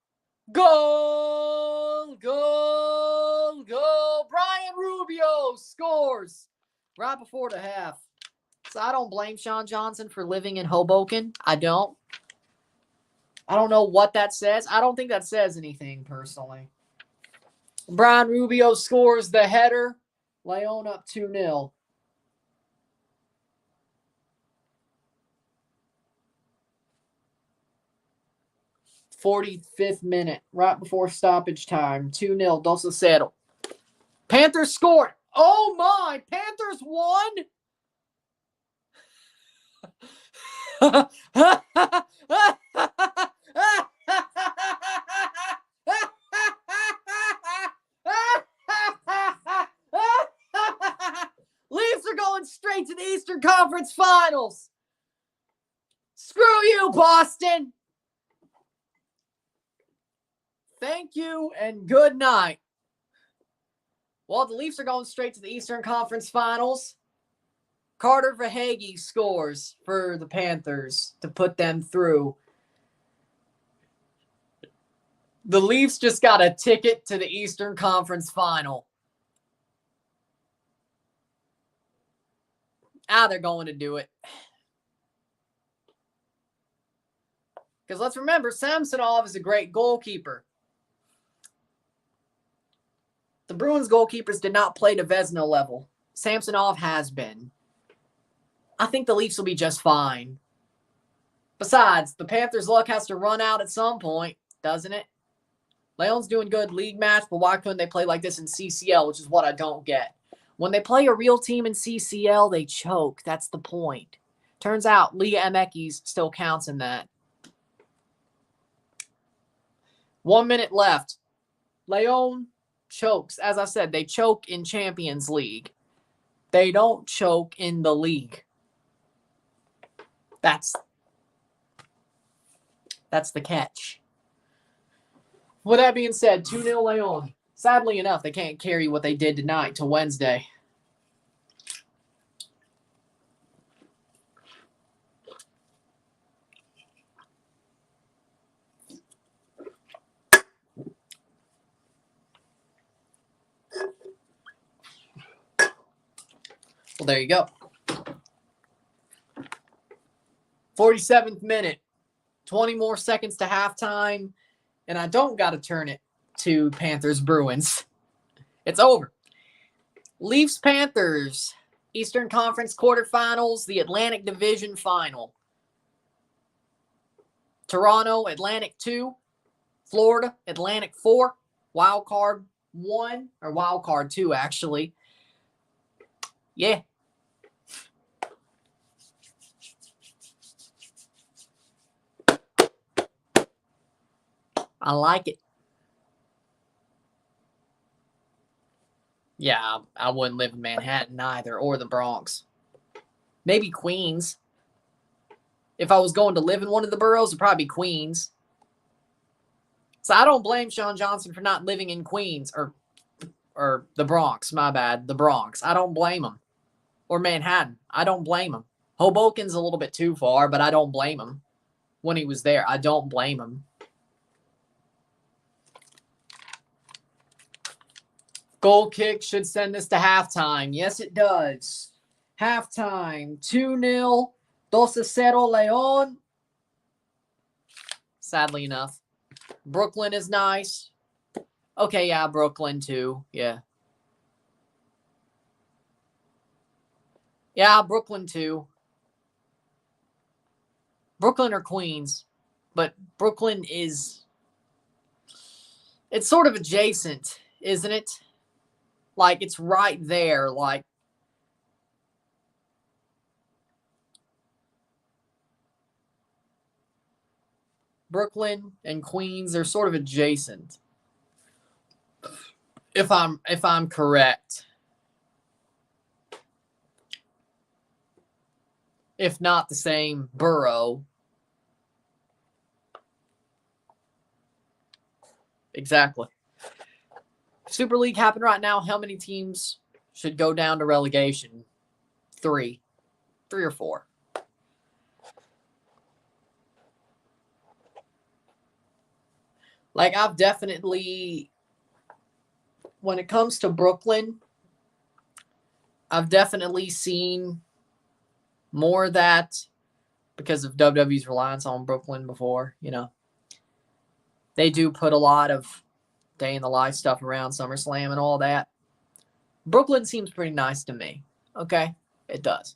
Goal! Goal! Goal! Brian Rubio scores right before the half. So I don't blame Sean Johnson for living in Hoboken. I don't know what that says. I don't think that says anything, personally. Brian Rubio scores the header. León up 2-0. '45th minute, right before stoppage time. 2-0, Dos a 0. Panthers scored. Oh my! Panthers won? Leafs are going straight to the Eastern Conference Finals. Screw you, Boston. Thank you and good night. Well, the Leafs are going straight to the Eastern Conference Finals. Carter Verhaeghe scores for the Panthers to put them through. The Leafs just got a ticket to the Eastern Conference Final. They're going to do it. Because let's remember, Samsonov is a great goalkeeper. The Bruins goalkeepers did not play to Vezina level. Samsonov has been. I think the Leafs will be just fine. Besides, the Panthers' luck has to run out at some point, doesn't it? Leon's doing good league match, but why couldn't they play like this in CCL, which is what I don't get. When they play a real team in CCL, they choke. That's the point. Turns out Liga MX still counts in that. 1 minute left. León chokes. As I said, they choke in Champions League. They don't choke in the league. That's the catch. With that being said, 2-0 León. Sadly enough, they can't carry what they did tonight to Wednesday. Well, there you go. 47th minute. 20 more seconds to halftime. And I don't got to turn it to Panthers Bruins. It's over. Leafs Panthers. Eastern Conference quarterfinals. The Atlantic Division final. Toronto, Atlantic 2. Florida, Atlantic 4. Wild card 1. Or wild card 2, actually. Yeah. I like it. Yeah, I wouldn't live in Manhattan either, or the Bronx. Maybe Queens. If I was going to live in one of the boroughs, it'd probably be Queens. So I don't blame Sean Johnson for not living in Queens or the Bronx. My bad, the Bronx. I don't blame him. Or Manhattan. I don't blame him. Hoboken's a little bit too far, but I don't blame him. When he was there, I don't blame him. Goal kick should send this to halftime. Yes, it does. Halftime, 2-0, 2-0 León. Sadly enough. Brooklyn is nice. Okay, yeah, Brooklyn too. Yeah. Yeah, Brooklyn too. Brooklyn or Queens. But Brooklyn is... It's sort of adjacent, isn't it? Like, it's right there. Like, Brooklyn and Queens are sort of adjacent. If I'm correct. If not the same borough. Exactly. Super League happened right now. How many teams should go down to relegation? 3. 3 or 4. Like, I've definitely, when it comes to Brooklyn, I've definitely seen more of that because of WWE's reliance on Brooklyn before, you know. They do put a lot of day in the life stuff around SummerSlam and all that. Brooklyn seems pretty nice to me. Okay? It does.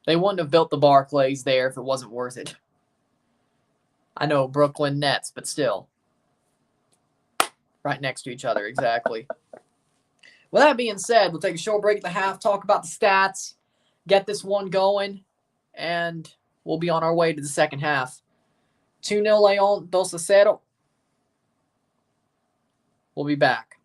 They wouldn't have built the Barclays there if it wasn't worth it. I know Brooklyn Nets, but still. Right next to each other, exactly. With that being said, we'll take a short break at the half, talk about the stats, get this one going, and we'll be on our way to the second half. 2-0 León, 2-0. We'll be back.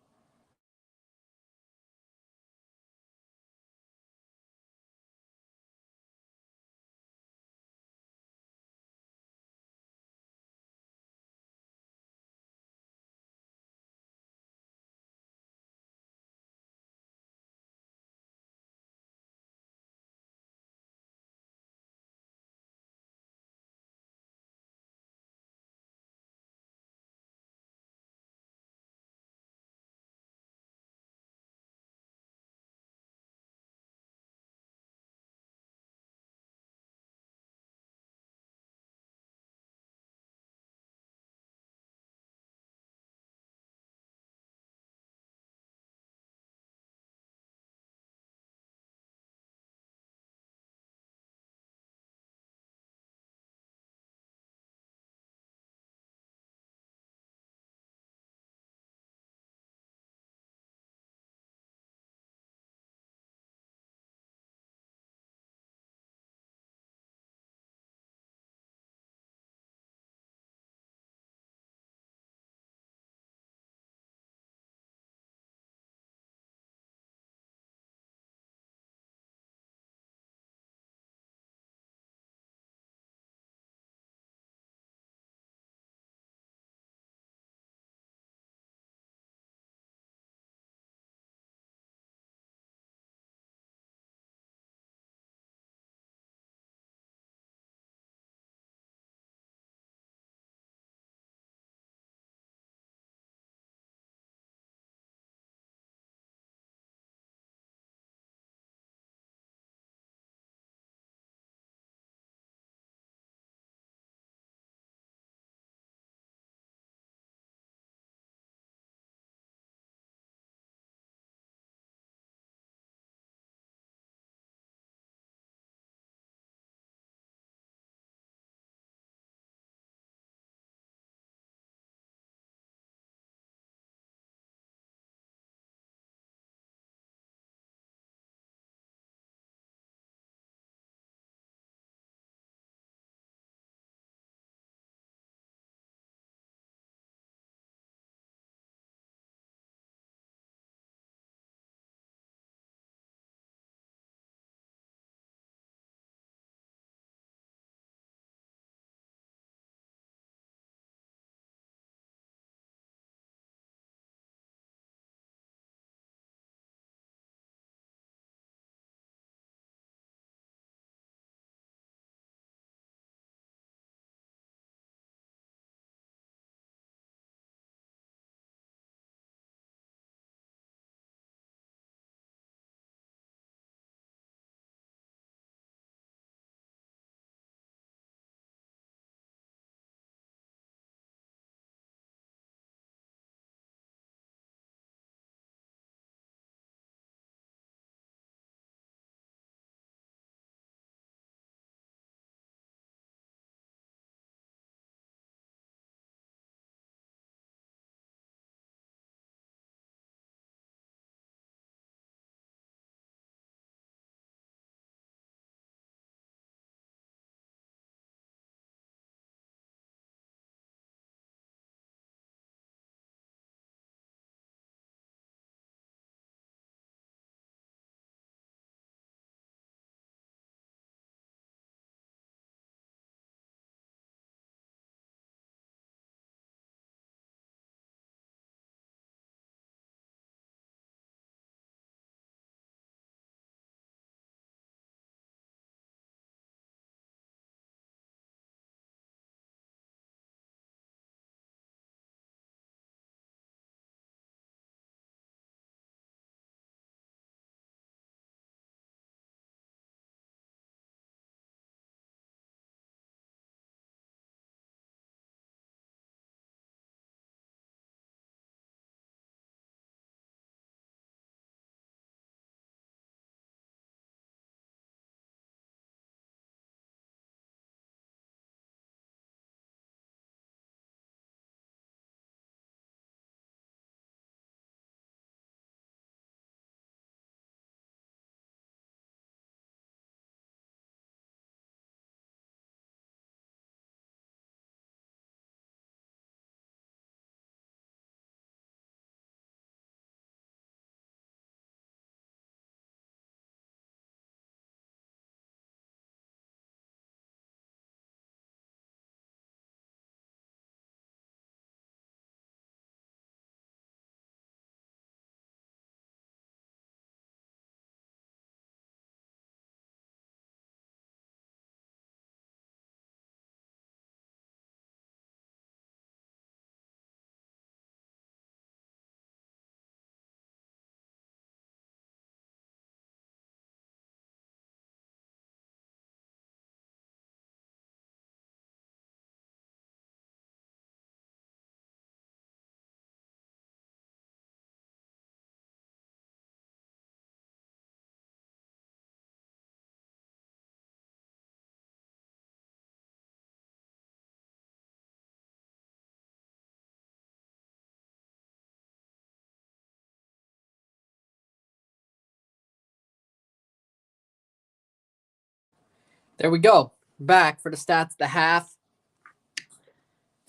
There we go. Back for the stats of the half.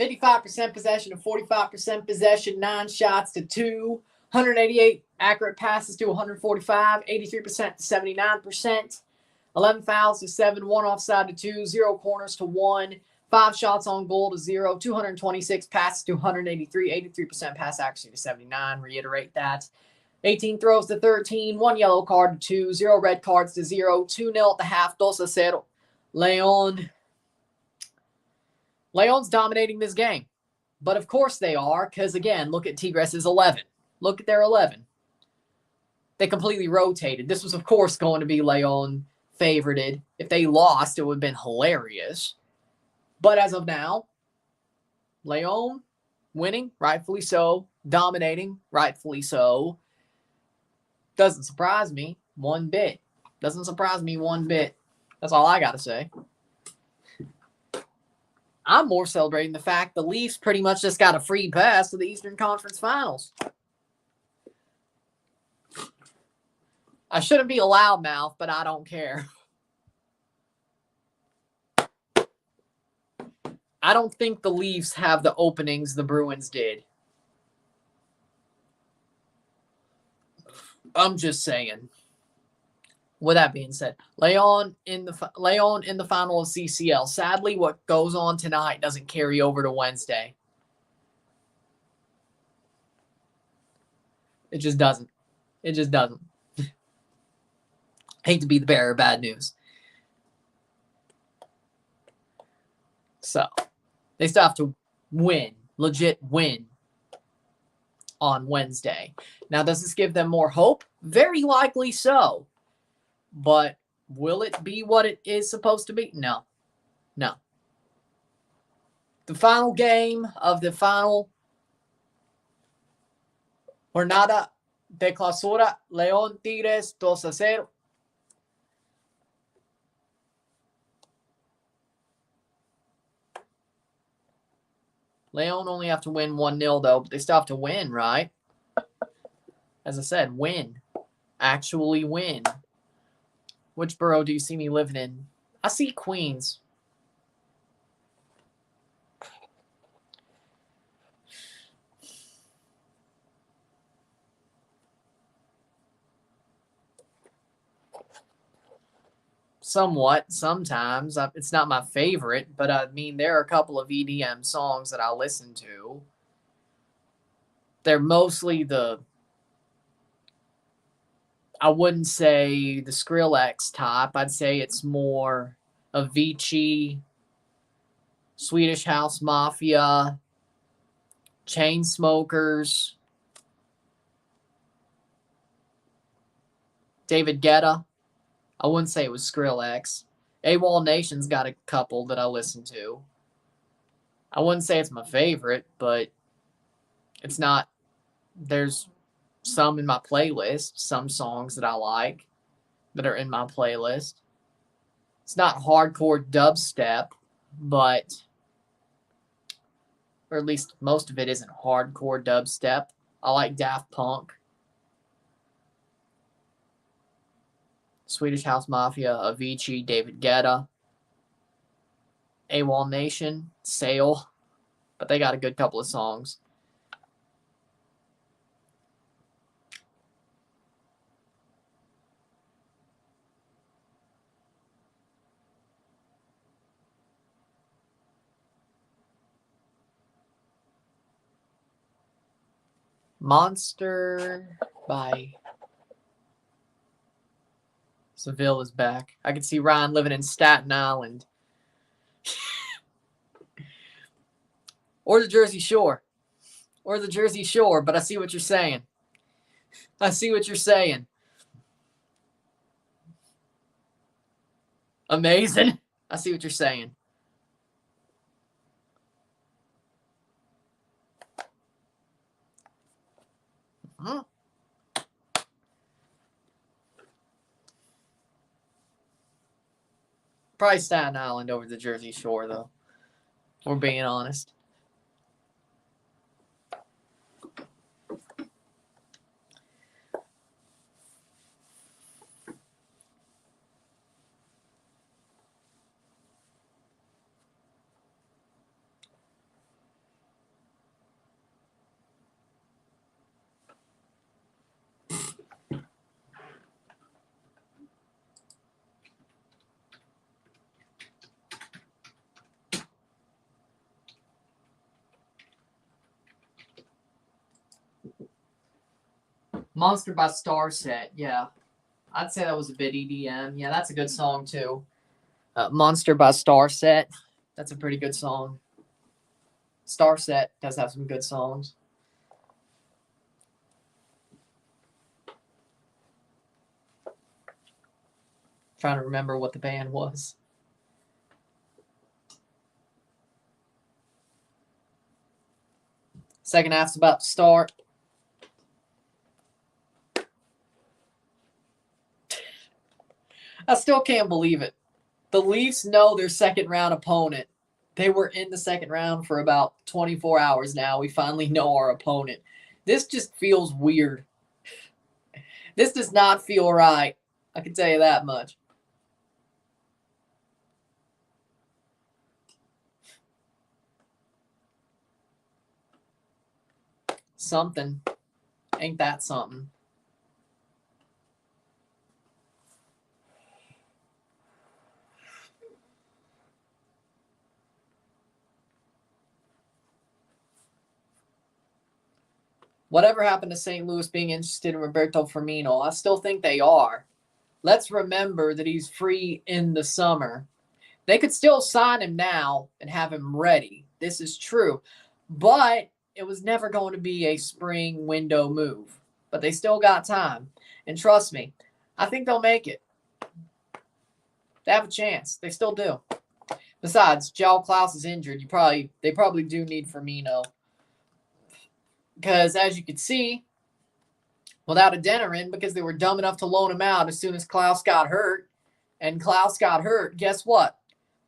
55% possession to 45% possession, 9 shots to 2, 188 accurate passes to 145, 83% to 79%, 11 fouls to 7, 1 offside to 2, 0 corners to 1, 5 shots on goal to 0, 226 passes to 183, 83% pass accuracy to 79. Reiterate that. 18 throws to 13, 1 yellow card to 2, 0 red cards to 0, 2-0 at the half, 2-0. León. León's dominating this game. But of course they are, because again, look at Tigres' 11. Look at their 11. They completely rotated. This was, of course, going to be León favorited. If they lost, it would have been hilarious. But as of now, León winning, rightfully so. Dominating, rightfully so. Doesn't surprise me one bit. Doesn't surprise me one bit. That's all I got to say. I'm more celebrating the fact the Leafs pretty much just got a free pass to the Eastern Conference Finals. I shouldn't be a loudmouth, but I don't care. I don't think the Leafs have the openings the Bruins did. I'm just saying. With that being said, León in the final of CCL. Sadly, what goes on tonight doesn't carry over to Wednesday. It just doesn't. It just doesn't. Hate to be the bearer of bad news. So, they still have to win, legit win on Wednesday. Now, does this give them more hope? Very likely so. But will it be what it is supposed to be? No. No. The final game of the final Jornada de Clausura, León Tigres 2-0. León only have to win 1-0 though, but they still have to win, right? As I said, win. Actually win. Which borough do you see me living in? I see Queens. Somewhat, sometimes. It's not my favorite, but I mean, there are a couple of EDM songs that I listen to. They're mostly I wouldn't say the Skrillex type. I'd say it's more Avicii, Swedish House Mafia, Chainsmokers, David Guetta. I wouldn't say it was Skrillex. AWOL Nation's got a couple that I listen to. I wouldn't say it's my favorite, but it's not. There's some in my playlist, some songs that I like that are in my playlist. It's not hardcore dubstep, but, or at least most of it isn't hardcore dubstep. I like Daft Punk, Swedish House Mafia, Avicii, David Guetta, AWOL Nation, Sale, but they got a good couple of songs. Monster by Seville is back. I can see Ryan living in Staten Island. Or the Jersey Shore. Or the Jersey Shore, but I see what you're saying. I see what you're saying. Amazing. I see what you're saying. Huh? Probably Staten Island over the Jersey Shore, though. If we're being honest. Monster by Starset, yeah. I'd say that was a bit EDM. Yeah, that's a good song too. Monster by Starset. That's a pretty good song. Starset does have some good songs. Trying to remember what the band was. Second half's about to start. I still can't believe it. The Leafs know their second round opponent. They were in the second round for about 24 hours now. We finally know our opponent. This just feels weird. This does not feel right. I can tell you that much. Something. Ain't that something? Whatever happened to St. Louis being interested in Roberto Firmino? I still think they are. Let's remember that he's free in the summer. They could still sign him now and have him ready. This is true. But it was never going to be a spring window move. But they still got time. And trust me, I think they'll make it. They have a chance. They still do. Besides, Joao Klaus is injured. They probably do need Firmino. Because as you can see, without a Denerin, because they were dumb enough to loan him out as soon as Klaus got hurt, and Klaus got hurt, guess what?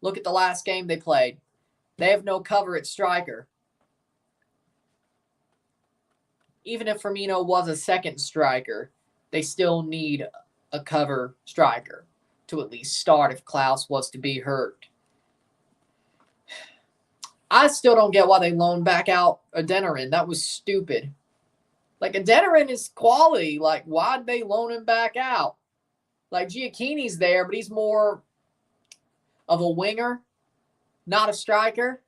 Look at the last game they played. They have no cover at striker. Even if Firmino was a second striker, they still need a cover striker to at least start if Klaus was to be hurt. I still don't get why they loaned back out Denerin. That was stupid. Like, Denerin is quality. Like, why'd they loan him back out? Like, Giacchini's there, but he's more of a winger, not a striker.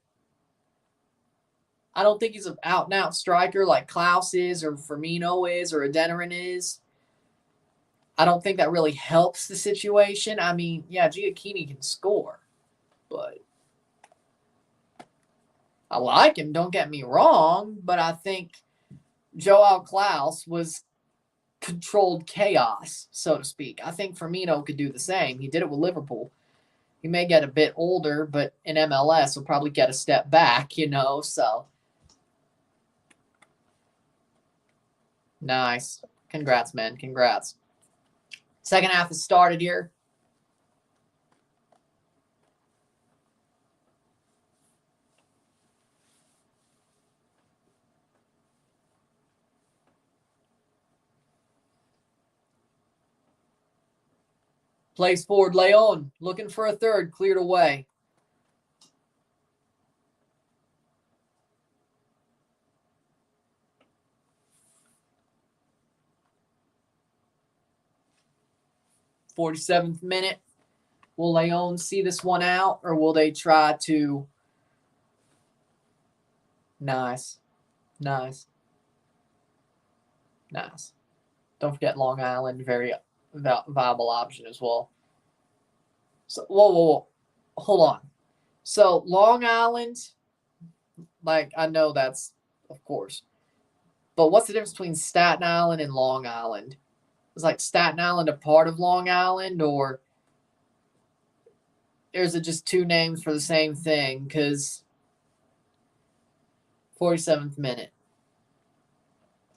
I don't think he's an out-and-out striker like Klaus is or Firmino is or Denerin is. I don't think that really helps the situation. I mean, yeah, Giacchini can score, but I like him, don't get me wrong, but I think Joao Klaus was controlled chaos, so to speak. I think Firmino could do the same. He did it with Liverpool. He may get a bit older, but in MLS will probably get a step back, so. Nice. Congrats, man. Congrats. Second half has started here. Plays forward, León, looking for a third, cleared away. "47th minute. Will León see this one out, or will they try to? Nice. Nice. Nice. Don't forget Long Island, very viable option as well. So, whoa. Hold on. So, Long Island, like, I know that's, of course. But what's the difference between Staten Island and Long Island? Is like Staten Island a part of Long Island, or is it just two names for the same thing? Because 47th minute,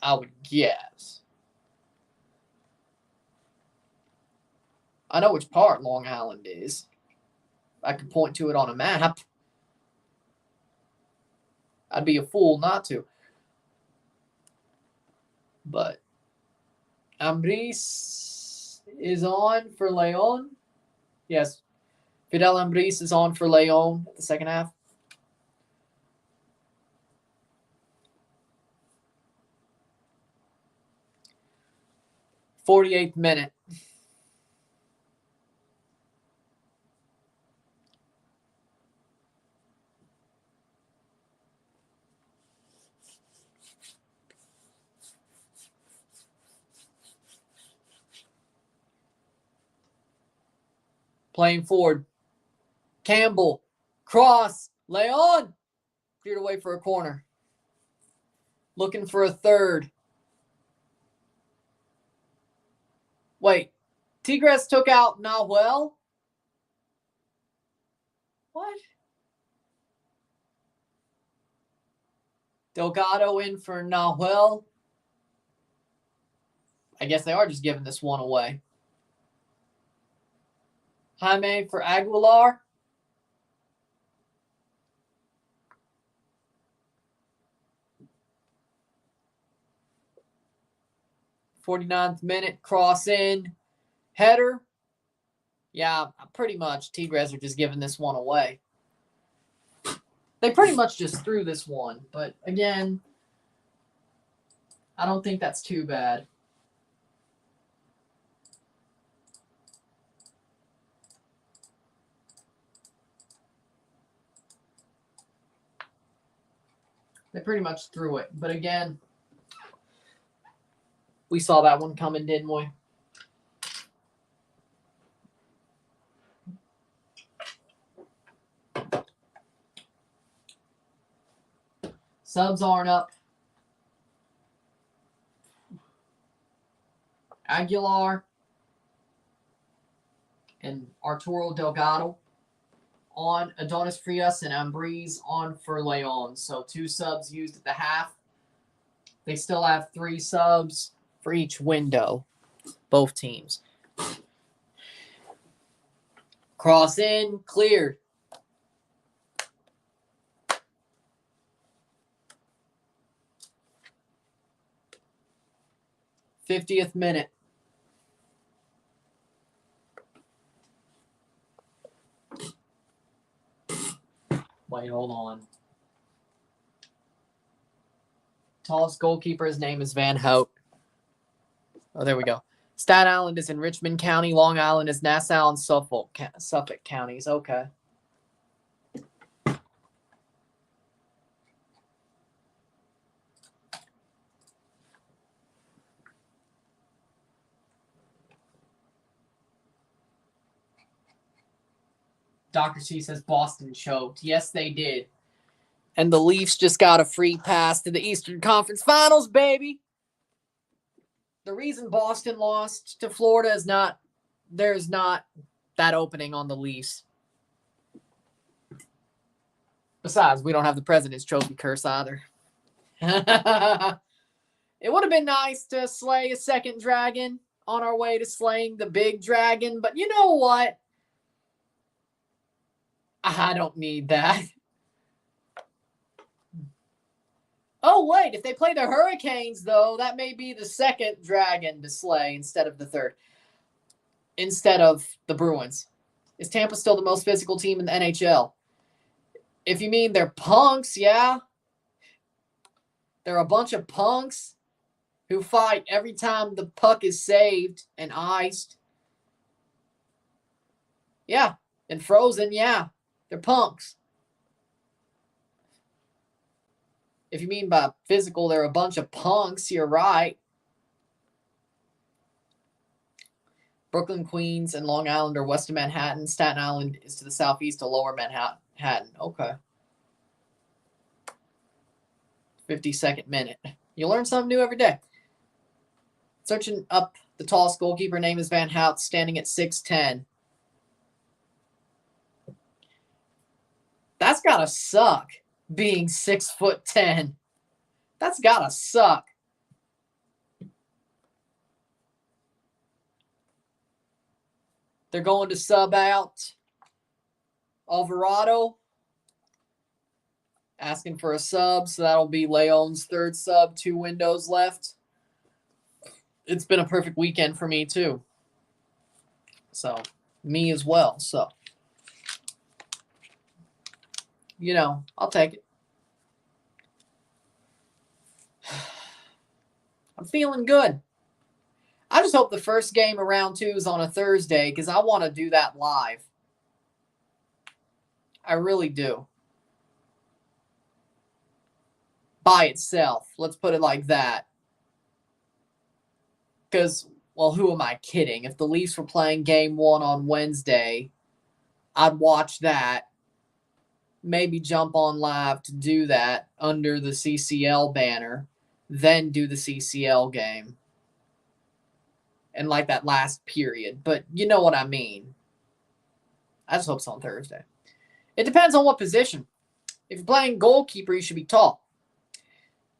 I would guess. I know which part Long Island is. I could point to it on a map. I'd be a fool not to. But Ambris is on for León. Yes. Fidel Ambris is on for León at the second half. "48th minute. Playing forward. Campbell. Cross. León. Cleared away for a corner. Looking for a third. Wait. Tigres took out Nahuel? What? Delgado in for Nahuel. I guess they are just giving this one away. Jaime for Aguilar. '49th minute, cross in. Header. Yeah, pretty much Tigres are just giving this one away. They pretty much just threw this one. But again, I don't think that's too bad. They pretty much threw it. But again, we saw that one coming, didn't we? Subs aren't up. Aguilar and Arturo Delgado on. Adonis Frias and Ambriz on for León. So 2 subs used at the half. They still have 3 subs for each window, both teams. Cross in, cleared. '50th minute. Wait, hold on. Tallest goalkeeper, his name is Van Hout. Oh, there we go. Staten Island is in Richmond County. Long Island is Nassau and Suffolk counties. Okay. Dr. C says Boston choked. Yes, they did. And the Leafs just got a free pass to the Eastern Conference Finals, baby. The reason Boston lost to Florida is there's not that opening on the Leafs. Besides, we don't have the President's Trophy curse either. It would have been nice to slay a second dragon on our way to slaying the big dragon, but you know what? I don't need that. Oh, wait, if they play the Hurricanes, though, that may be the second dragon to slay instead of the third. Instead of the Bruins. Is Tampa still the most physical team in the NHL? If you mean they're punks, yeah. They're a bunch of punks who fight every time the puck is saved and iced. Yeah, and frozen, yeah. They're punks. If you mean by physical, they're a bunch of punks, you're right. Brooklyn, Queens, and Long Island are west of Manhattan. Staten Island is to the southeast of lower Manhattan. Okay. 52nd minute. You learn something new every day. Searching up the tallest goalkeeper, name is Van Hout, standing at 6'10". That's gotta suck, being 6'10". That's gotta suck. They're going to sub out Alvarado. Asking for a sub, so that'll be León's third sub, 2 windows left. It's been a perfect weekend for me, too. So, me as well. So, you know, I'll take it. I'm feeling good. I just hope the first game of round 2 is on a Thursday because I want to do that live. I really do. By itself. Let's put it like that. Because, well, who am I kidding? If the Leafs were playing game 1 on Wednesday, I'd watch that. Maybe jump on live to do that under the CCL banner, then do the CCL game. And like that last period. But you know what I mean. I just hope it's on Thursday. It depends on what position. If you're playing goalkeeper, you should be tall.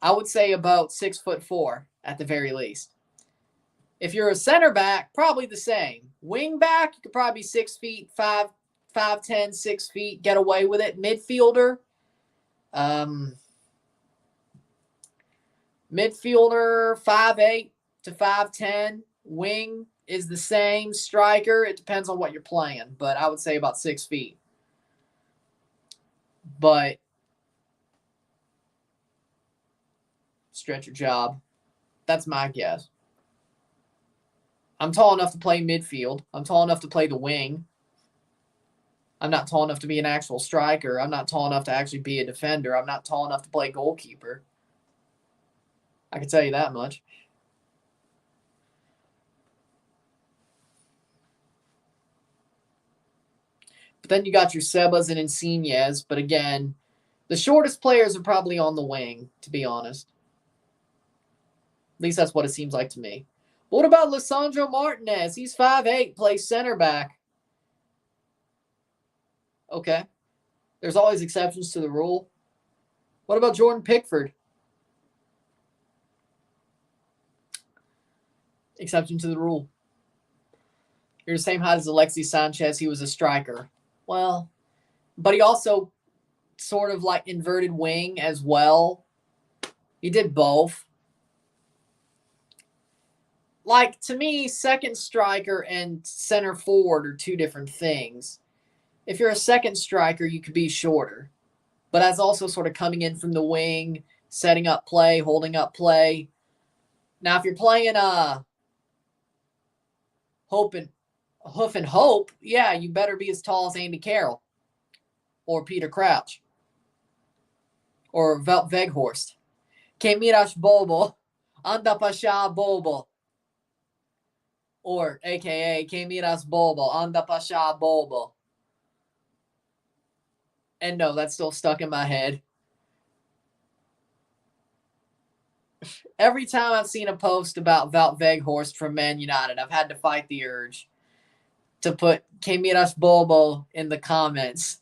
I would say about 6'4" at the very least. If you're a center back, probably the same. Wing back, you could probably be 6 feet, 5'10", 6 feet, get away with it. Midfielder, midfielder 5'8" to 5'10". Wing is the same. Striker, it depends on what you're playing, but I would say about 6 feet. But stretch your job. That's my guess. I'm tall enough to play midfield. I'm tall enough to play the wing. I'm not tall enough to be an actual striker. I'm not tall enough to actually be a defender. I'm not tall enough to play goalkeeper. I can tell you that much. But then you got your Sebas and Insignes. But again, the shortest players are probably on the wing, to be honest. At least that's what it seems like to me. But what about Lisandro Martinez? He's 5'8", plays center back. Okay. There's always exceptions to the rule. What about Jordan Pickford? Exception to the rule. You're the same height as Alexis Sanchez. He was a striker. Well, but he also sort of like inverted wing as well. He did both. Like, to me, second striker and center forward are two different things. If you're a second striker, you could be shorter. But that's also sort of coming in from the wing, setting up play, holding up play. Now, if you're playing Hoof and Hope, yeah, you better be as tall as Andy Carroll or Peter Crouch or Wout Weghorst. Que miras bobo, anda pa allá bobo. Or AKA Que miras bobo, anda pa allá bobo. And no, that's still stuck in my head. Every time I've seen a post about Wout Weghorst from Man United, I've had to fight the urge to put Que miras bobo in the comments.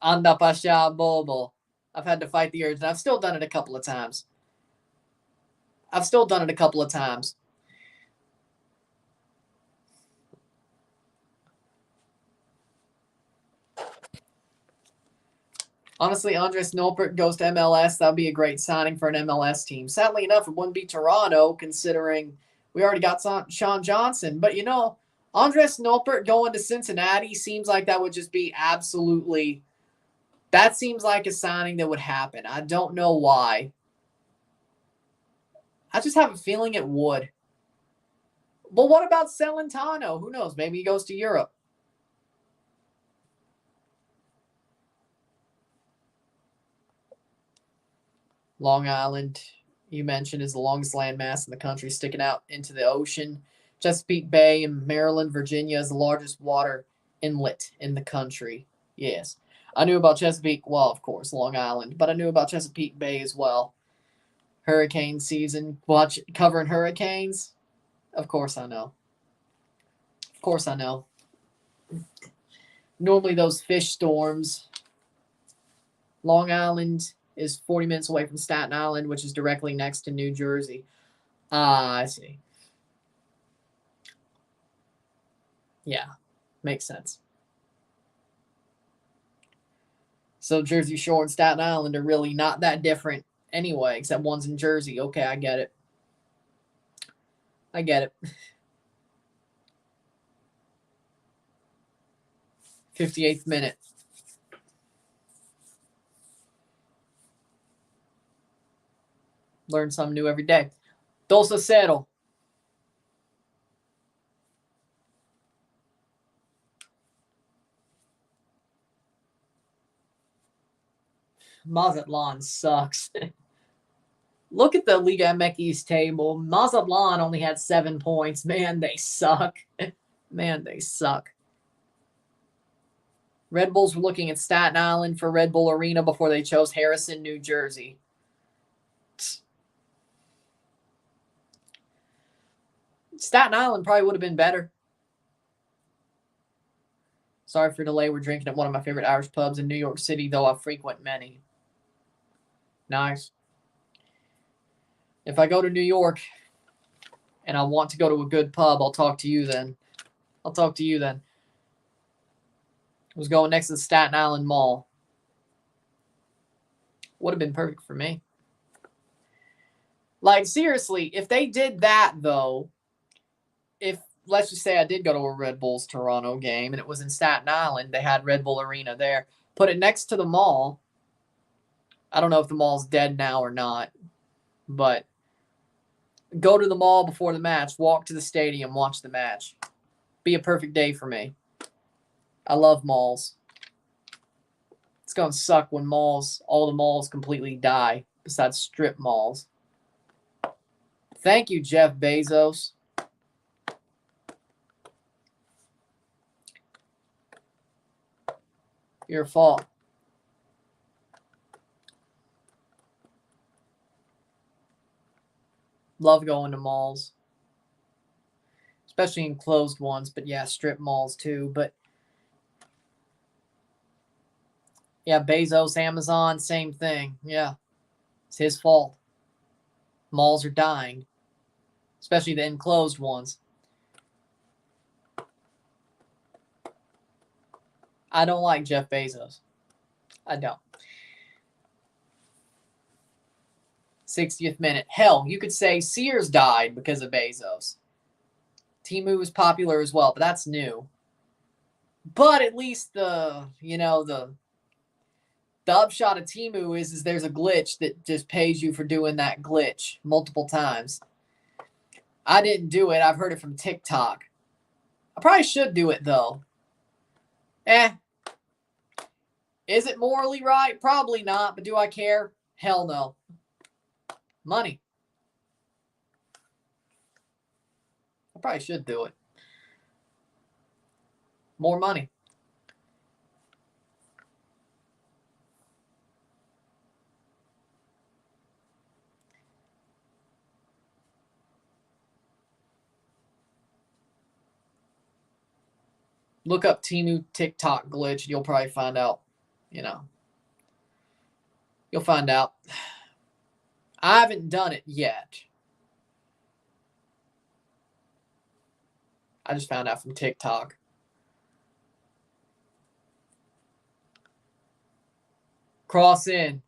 Anda pa allá bobo. I've had to fight the urge, and I've still done it a couple of times. Honestly, Andres Nolpert goes to MLS. That would be a great signing for an MLS team. Sadly enough, it wouldn't be Toronto, considering we already got Sean Johnson. But, you know, Andres Nolpert going to Cincinnati seems like that would just be absolutely – that seems like a signing that would happen. I don't know why. I just have a feeling it would. But what about Celentano? Who knows? Maybe he goes to Europe. Long Island, you mentioned, is the longest landmass in the country, sticking out into the ocean. Chesapeake Bay in Maryland, Virginia is the largest water inlet in the country. Yes. I knew about Chesapeake, well, of course, Long Island, but I knew about Chesapeake Bay as well. Hurricane season, covering hurricanes. Of course I know. Normally those fish storms. Long Island is 40 minutes away from Staten Island, which is directly next to New Jersey. I see. Yeah, makes sense. So Jersey Shore and Staten Island are really not that different anyway, except one's in Jersey. Okay, I get it. 58th minute. Learn something new every day. 2-0. Mazatlan sucks. Look at the Liga MX table. Mazatlan only had 7 points. Man, they suck. Red Bulls were looking at Staten Island for Red Bull Arena before they chose Harrison, New Jersey. Staten Island probably would have been better. Sorry for delay. We're drinking at one of my favorite Irish pubs in New York City, though I frequent many. Nice. If I go to New York and I want to go to a good pub, I'll talk to you then. I was going next to the Staten Island Mall. Would have been perfect for me. Like, seriously, if they did that, though, if, let's just say I did go to a Red Bulls Toronto game and it was in Staten Island, they had Red Bull Arena there, put it next to the mall. I don't know if the mall's dead now or not, but go to the mall before the match, walk to the stadium, watch the match. Be a perfect day for me. I love malls. It's going to suck when all the malls completely die, besides strip malls. Thank you, Jeff Bezos. Your fault. Love going to malls. Especially enclosed ones, but yeah, strip malls too. But yeah, Bezos, Amazon, same thing. Yeah, it's his fault. Malls are dying, especially the enclosed ones. I don't like Jeff Bezos. I don't. 60th minute. Hell, you could say Sears died because of Bezos. Temu was popular as well, but that's new. But at least the upshot of Temu is there's a glitch that just pays you for doing that glitch multiple times. I didn't do it. I've heard it from TikTok. I probably should do it, though. Is it morally right? Probably not, but do I care? Hell no. Money. I probably should do it. More money. Look up Temu TikTok glitch. You'll probably find out. You'll find out. I haven't done it yet. I just found out from TikTok. Cross in.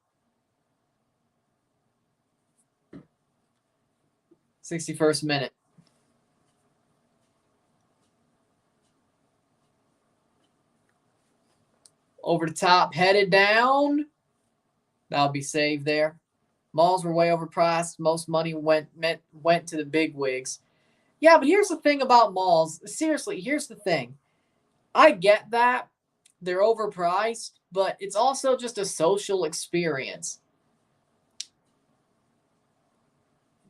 61st minute. Over the top, headed down. That'll be saved there. Malls were way overpriced. Most money went to the big wigs. Yeah, but here's the thing about malls. Seriously, here's the thing. I get that they're overpriced, but it's also just a social experience.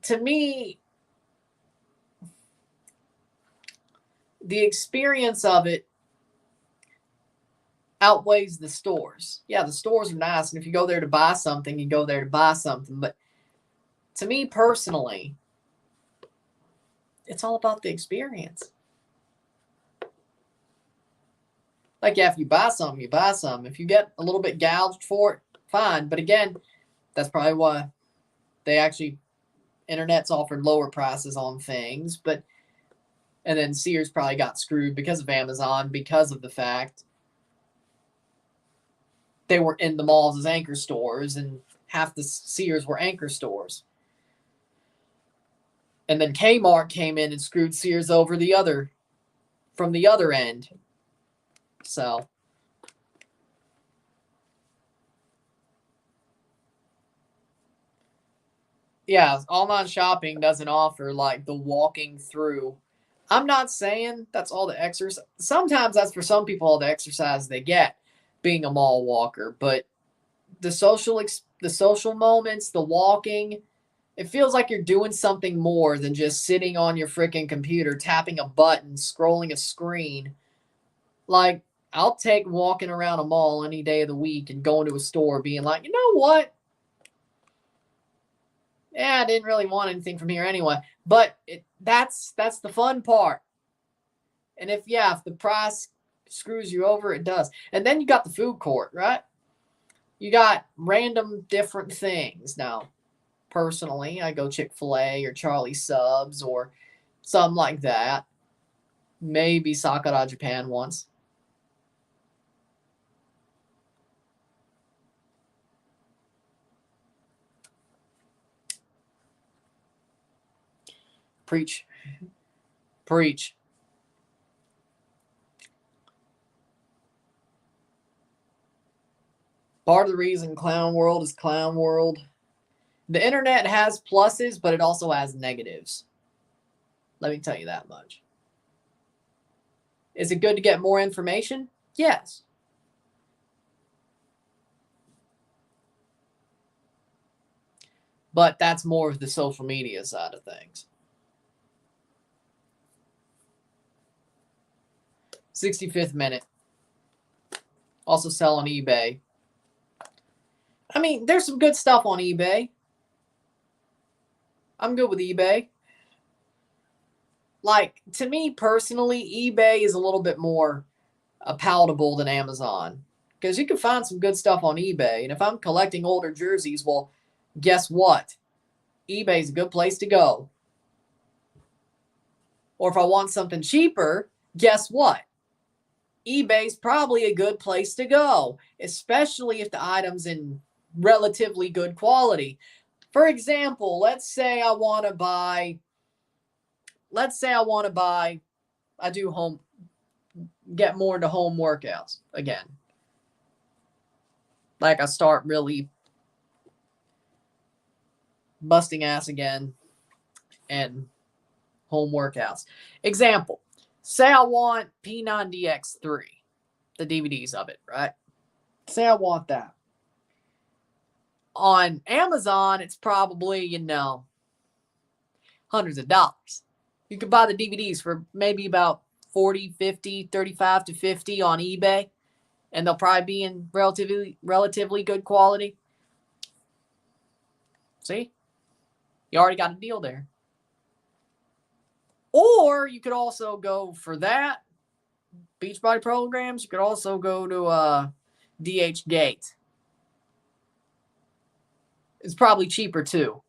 To me, the experience of it outweighs the stores. Yeah, the stores are nice, and if you go there to buy something, you go there to buy something. But to me personally, it's all about the experience. Like, yeah, if you buy something, you buy something. If you get a little bit gouged for it, fine. But again, that's probably why internet's offered lower prices on things. And then Sears probably got screwed because of Amazon, because of the fact they were in the malls as anchor stores, and half the Sears were anchor stores. And then Kmart came in and screwed Sears over from the other end. So, yeah, online shopping doesn't offer like the walking through. I'm not saying that's all the exercise. Sometimes that's for some people all the exercise they get being a mall walker, but the social moments, the walking, it feels like you're doing something more than just sitting on your freaking computer, tapping a button, scrolling a screen. Like, I'll take walking around a mall any day of the week and going to a store being like, you know what? Yeah, I didn't really want anything from here anyway. But that's the fun part. And if the price screws you over, it does. And then you got the food court, right? You got random different things. Now, personally, I go Chick-fil-A or Charlie Subs or something like that. Maybe Sakura Japan once. Preach. Preach. Part of the reason Clown World is Clown World. The internet has pluses, but it also has negatives. Let me tell you that much. Is it good to get more information? Yes. But that's more of the social media side of things. 65th minute. Also sell on eBay. I mean, there's some good stuff on eBay. I'm good with eBay. Like, to me personally, eBay is a little bit more palatable than Amazon. Because you can find some good stuff on eBay. And if I'm collecting older jerseys, well, guess what? eBay is a good place to go. Or if I want something cheaper, guess what? eBay's probably a good place to go, especially if the item's in relatively good quality. For example, let's say I want to buy, get more into home workouts again. Like I start really busting ass again and home workouts. Example, say I want P90X3, the DVDs of it, right? Say I want that. On Amazon, it's probably, hundreds of dollars. You could buy the DVDs for maybe about 40, 50, 35 to 50 on eBay, and they'll probably be in relatively good quality. See? You already got a deal there. Or you could also go for that. Beachbody programs. You could also go to DH Gate. It's probably cheaper too.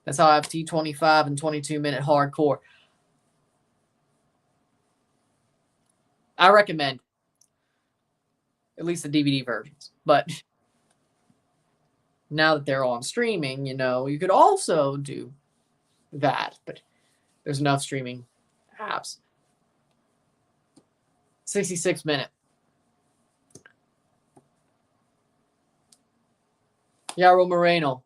That's how I have T25 and 22-minute hardcore. I recommend at least the DVD versions. But now that they're on streaming, you could also do that. But there's enough streaming apps. 66 minute. Yaro Moreno.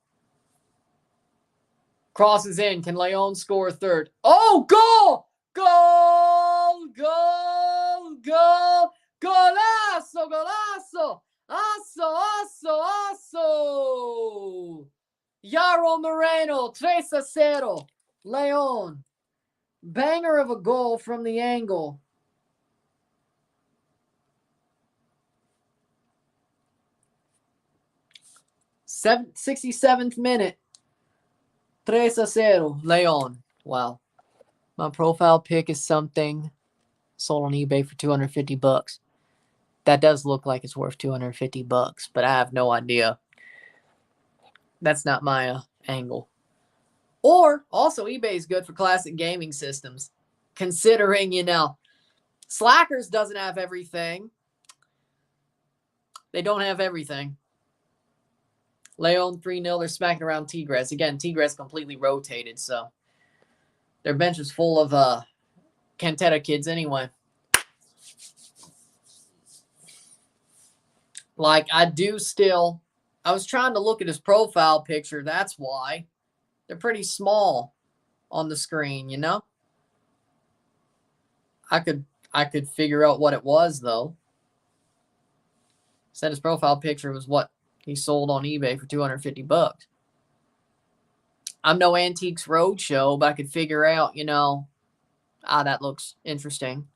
Crosses in. Can León score a third? Oh, goal! Goal! Goal! Goal! Golazo! Golazo! Aso! Yaro Moreno, 3-0. León. Banger of a goal from the angle. – 67th minute. 3-0. León. Wow. My profile pic is something sold on eBay for $250. That does look like it's worth $250, but I have no idea. That's not my angle. Or also eBay is good for classic gaming systems, considering, Slackers doesn't have everything. They don't have everything. León 3-0. They're smacking around Tigres. Again, Tigres completely rotated, so their bench is full of Cantera kids anyway. Like, I was trying to look at his profile picture. That's why. They're pretty small on the screen, I could figure out what it was, though. Said his profile picture was what he sold on eBay for $250. I'm no Antiques Roadshow, but I could figure out, Ah, that looks interesting.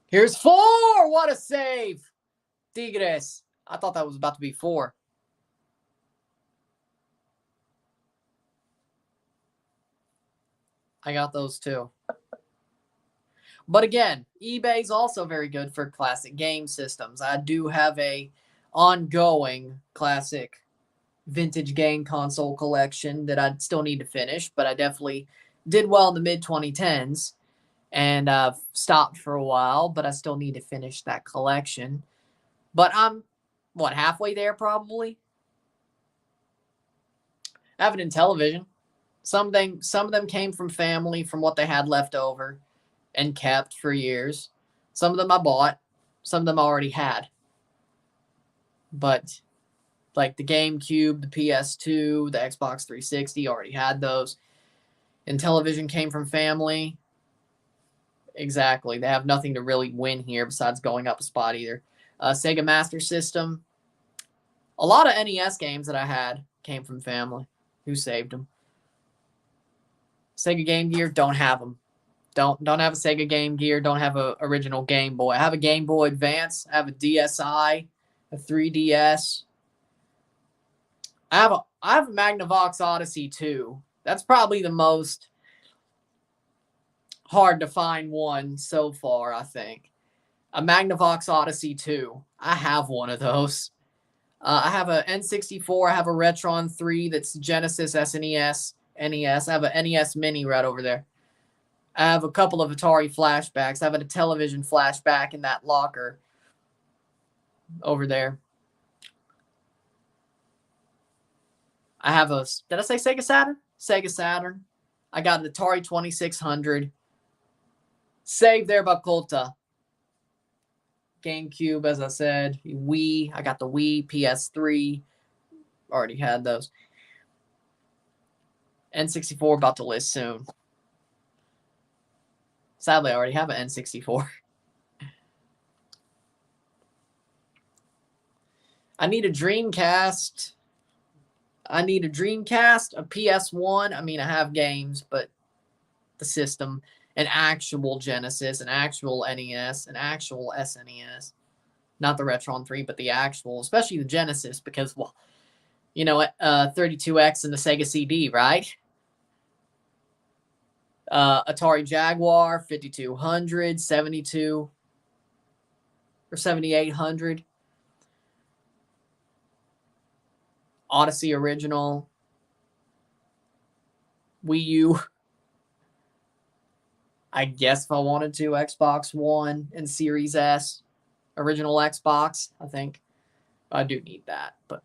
Here's 4. What a save. Tigres. I thought that was about to be 4. I got those too. But again, eBay's also very good for classic game systems. I do have a ongoing classic vintage game console collection that I still need to finish, but I definitely did well in the mid-2010s and stopped for a while, but I still need to finish that collection. But I'm, halfway there probably? I have it in television. Some of them came from family, from what they had left over and kept for years. Some of them I bought. Some of them I already had. But like the GameCube, the PS2, the Xbox 360, already had those. And television came from family. Exactly. They have nothing to really win here besides going up a spot either. Sega Master System. A lot of NES games that I had came from family who saved them. Sega Game Gear, don't have them. Don't have a Sega Game Gear. Don't have a original Game Boy. I have a Game Boy Advance. I have a DSi, a 3DS. I have a Magnavox Odyssey 2. That's probably the most hard to find one so far, I think. A Magnavox Odyssey 2. I have one of those. I have a N64. I have a Retron 3 that's Genesis, SNES, NES. I have a NES Mini right over there. I have a couple of Atari flashbacks. I have a television flashback in that locker over there. I have a, did I say Sega Saturn? Sega Saturn. I got an Atari 2600. Saved there by Colta. GameCube, as I said. Wii. I got the Wii, PS3. Already had those. N64 about to list soon. Sadly, I already have an N64. I need a Dreamcast. A PS1. I mean, I have games, but the system, an actual Genesis, an actual NES, an actual SNES. Not the Retron 3, but the actual, especially the Genesis, because, well, you know, 32X and the Sega CD, right? Atari Jaguar, 5200, 72, or 7800. Odyssey Original. Wii U. I guess if I wanted to, Xbox One and Series S. Original Xbox, I think. I do need that, but.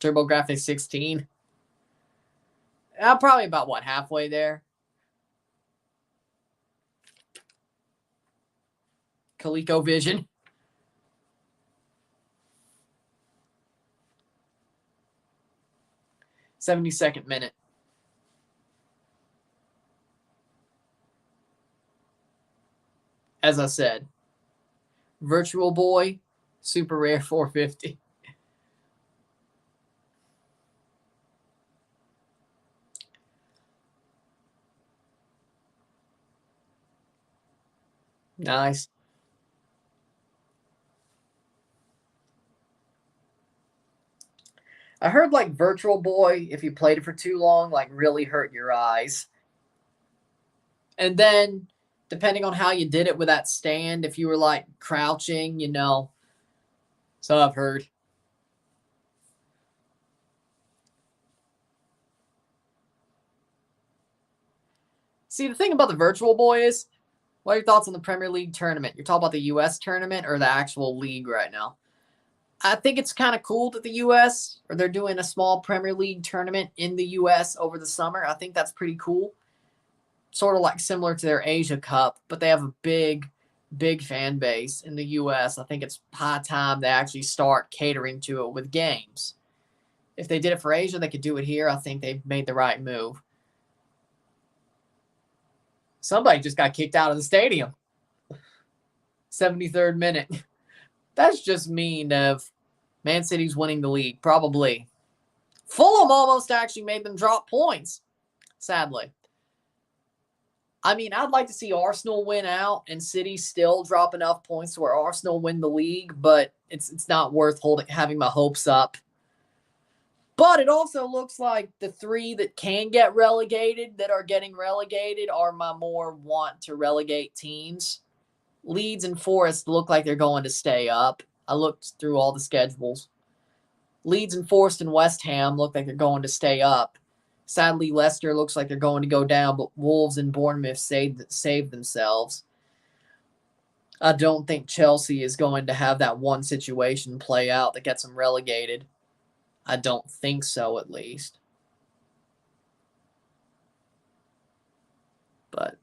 TurboGrafx 16. Probably about, halfway there. ColecoVision. '72nd minute. As I said, Virtual Boy, Super Rare 450. Nice. I heard like Virtual Boy, if you played it for too long, like really hurt your eyes. And then, depending on how you did it with that stand, if you were like crouching, So I've heard. See, the thing about the Virtual Boy is, what are your thoughts on the Premier League tournament? You're talking about the U.S. tournament or the actual league right now? I think it's kind of cool that the U.S. or they're doing a small Premier League tournament in the U.S. over the summer. I think that's pretty cool. Sort of like similar to their Asia Cup, but they have a big fan base in the U.S. I think it's high time they actually start catering to it with games. If they did it for Asia, they could do it here. I think they've made the right move. Somebody just got kicked out of the stadium. 73rd minute. That's just mean of Man City's winning the league. Probably Fulham almost actually made them drop points, sadly. I mean, I'd like to see Arsenal win out and City still drop enough points to where Arsenal win the league, but it's not worth having my hopes up. But it also looks like the 3 that can get relegated, that are getting relegated, are my more want to relegate teams. Leeds and Forest look like they're going to stay up. I looked through all the schedules. Leeds and Forest and West Ham look like they're going to stay up. Sadly, Leicester looks like they're going to go down, but Wolves and Bournemouth saved themselves. I don't think Chelsea is going to have that one situation play out that gets them relegated. I don't think so, at least. But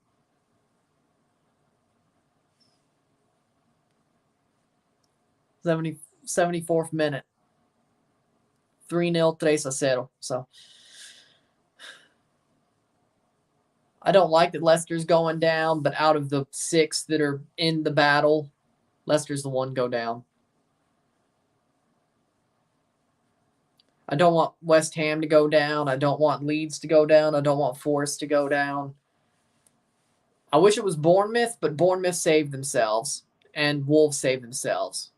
74th minute. 3-0, 3-0. So I don't like that Leicester's going down, but out of the 6 that are in the battle, Leicester's the one go down. I don't want West Ham to go down. I don't want Leeds to go down. I don't want Forest to go down. I wish it was Bournemouth, but Bournemouth saved themselves, and Wolves saved themselves.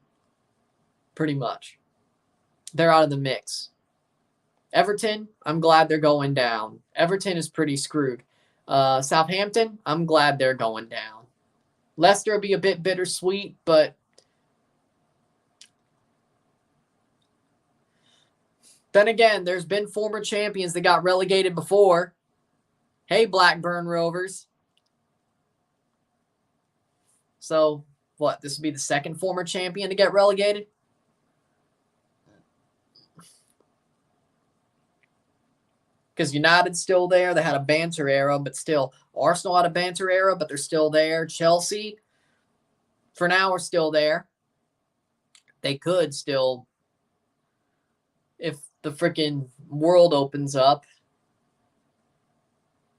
Pretty much. They're out of the mix. Everton, I'm glad they're going down. Everton is pretty screwed. Southampton, I'm glad they're going down. Leicester will be a bit bittersweet, but then again, there's been former champions that got relegated before. Hey, Blackburn Rovers. So, what? This would be the second former champion to get relegated? Because United's still there. They had a banter era, but still. Arsenal had a banter era, but they're still there. Chelsea, for now, are still there. They could still, if the freaking world opens up,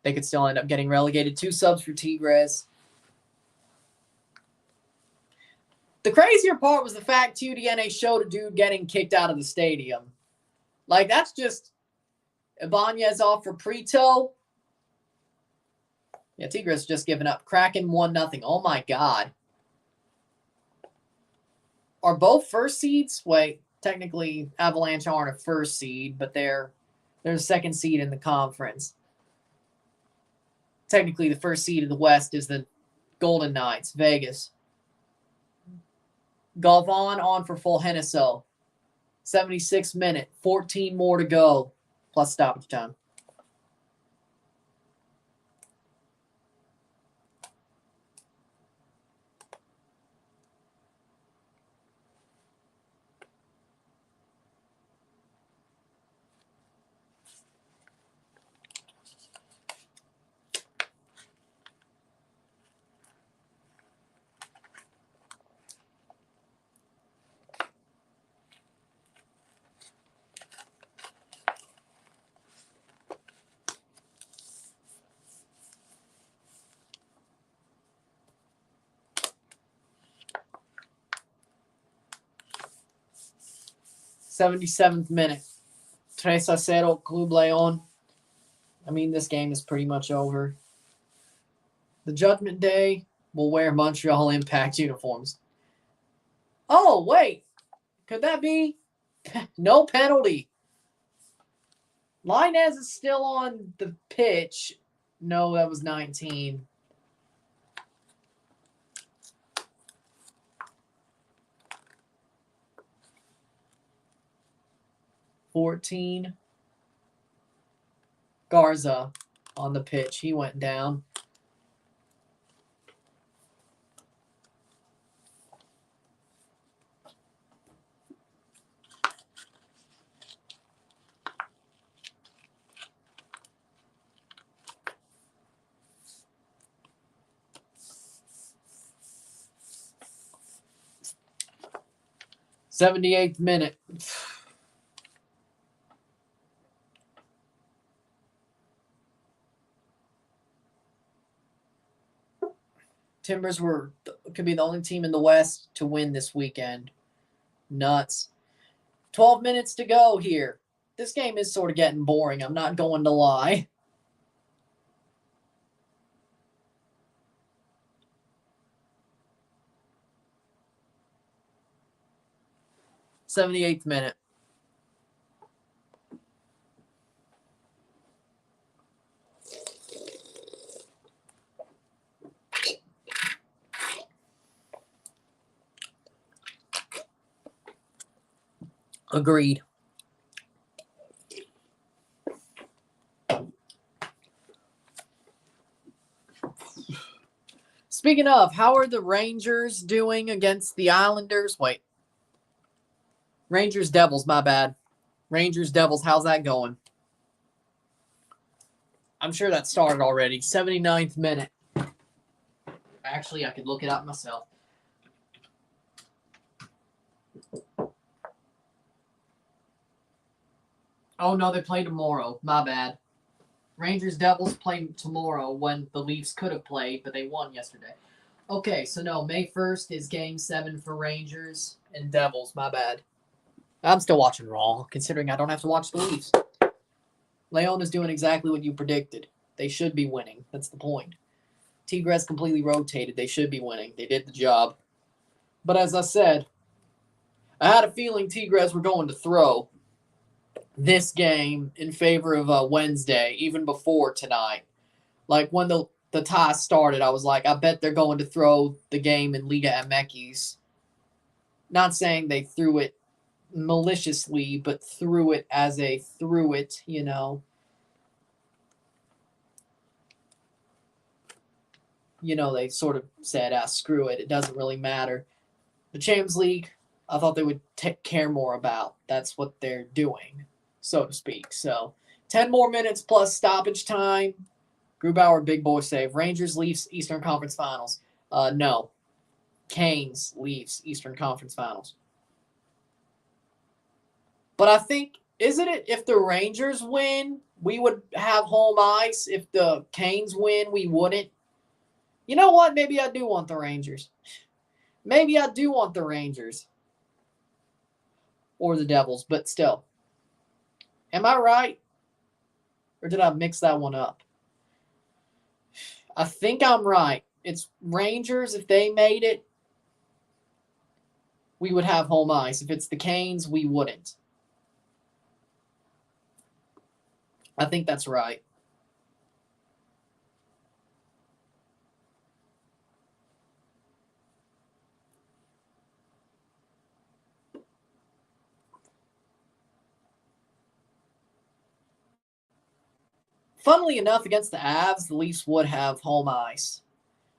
they could still end up getting relegated. 2 subs for Tigres. The crazier part was the fact TUDN showed a dude getting kicked out of the stadium. Like, that's just Ibanez off for Prito. Yeah, Tigres just given up. Kraken 1-0. Oh, my God. Are both first seeds? Wait, technically, Avalanche aren't a first seed, but they're a second seed in the conference. Technically, the first seed of the West is the Golden Knights, Vegas. Galvan on for full Henneso. 76 minute, 14 more to go, plus stoppage time. '77th minute. 3-0, Club León. I mean, this game is pretty much over. The Judgment Day will wear Montreal Impact uniforms. Oh, wait. Could that be? No penalty. Linez is still on the pitch. No, that was 19. '14. Garza on the pitch. He went down. '78th minute. Timbers could be the only team in the West to win this weekend. Nuts. 12 minutes to go here. this game is sort of getting boring. I'm not going to lie. '78th minute. Agreed. Speaking of, how are the Rangers doing against the Islanders? Wait. Rangers Devils, my bad. Rangers Devils, how's that going? I'm sure that started already. 79th minute. Actually, I could look it up myself. Oh, no, they play tomorrow. My bad. Rangers Devils play tomorrow when the Leafs could have played, but they won yesterday. Okay, so no, May 1st is Game 7 for Rangers and Devils. My bad. I'm still watching Raw, considering I don't have to watch the Leafs. León is doing exactly what you predicted. They should be winning. That's the point. Tigres completely rotated. They should be winning. They did the job. But as I said, I had a feeling Tigres were going to throw this game in favor of Wednesday, even before tonight. Like when the tie started, I was like, I bet they're going to throw the game in Liga MX. Not saying they threw it maliciously, but threw it as a threw it, you know. You know, they sort of said, screw it. It doesn't really matter. The Champions League, I thought they would care more about. That's what they're doing, so to speak. So 10 more minutes plus stoppage time. Grubauer, big boy save. Rangers, Leafs, Eastern Conference Finals. No. Canes, Leafs, Eastern Conference Finals. But I think, isn't it, if the Rangers win, we would have home ice. If the Canes win, we wouldn't. You know what? Maybe I do want the Rangers. Maybe I do want the Rangers. Or the Devils, but still. Am I right? Or did I mix that one up? I think I'm right. It's Rangers. If they made it, we would have home ice. If it's the Canes, we wouldn't. I think that's right. Funnily enough, against the Avs, the Leafs would have home ice.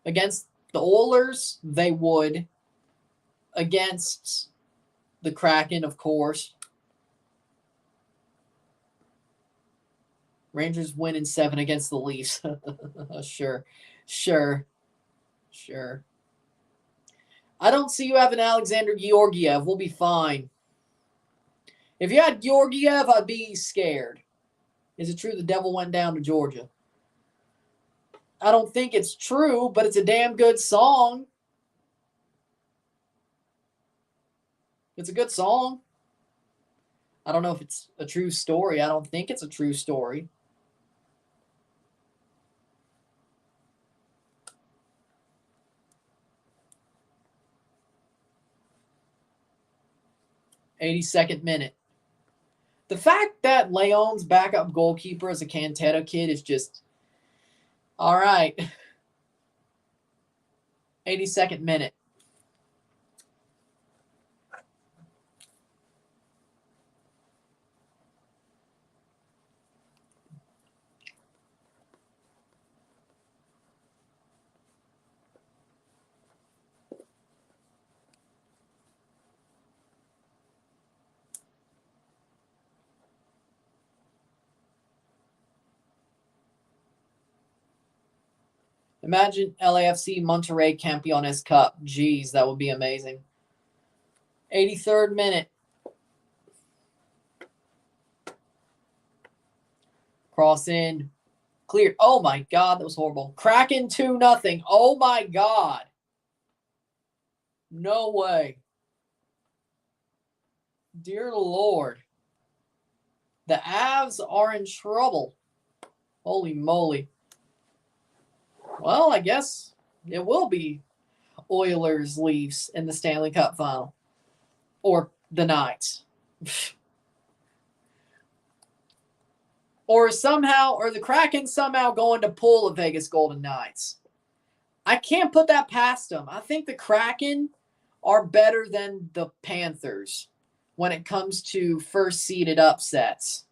Against the Oilers, they would. Against the Kraken, of course. Rangers win in 7 against the Leafs. Sure. I don't see you having Alexander Georgiev. We'll be fine. If you had Georgiev, I'd be scared. Is it true the Devil went down to Georgia? I don't think it's true, but it's a damn good song. It's a good song. I don't know if it's a true story. I don't think it's a true story. '82nd minute. The fact that León's backup goalkeeper is a Cantetta kid is just all right. 82nd minute. Imagine LAFC Monterrey Campeones Cup. Jeez, that would be amazing. 83rd minute. Cross in. Clear. Oh, my God. That was horrible. Kraken 2-0. Oh, my God. No way. Dear Lord. The Avs are in trouble. Holy moly. Well, I guess it will be Oilers Leafs in the Stanley Cup final. Or the Knights. Or the Kraken somehow going to pull the Vegas Golden Knights. I can't put that past them. I think the Kraken are better than the Panthers when it comes to first-seeded upsets.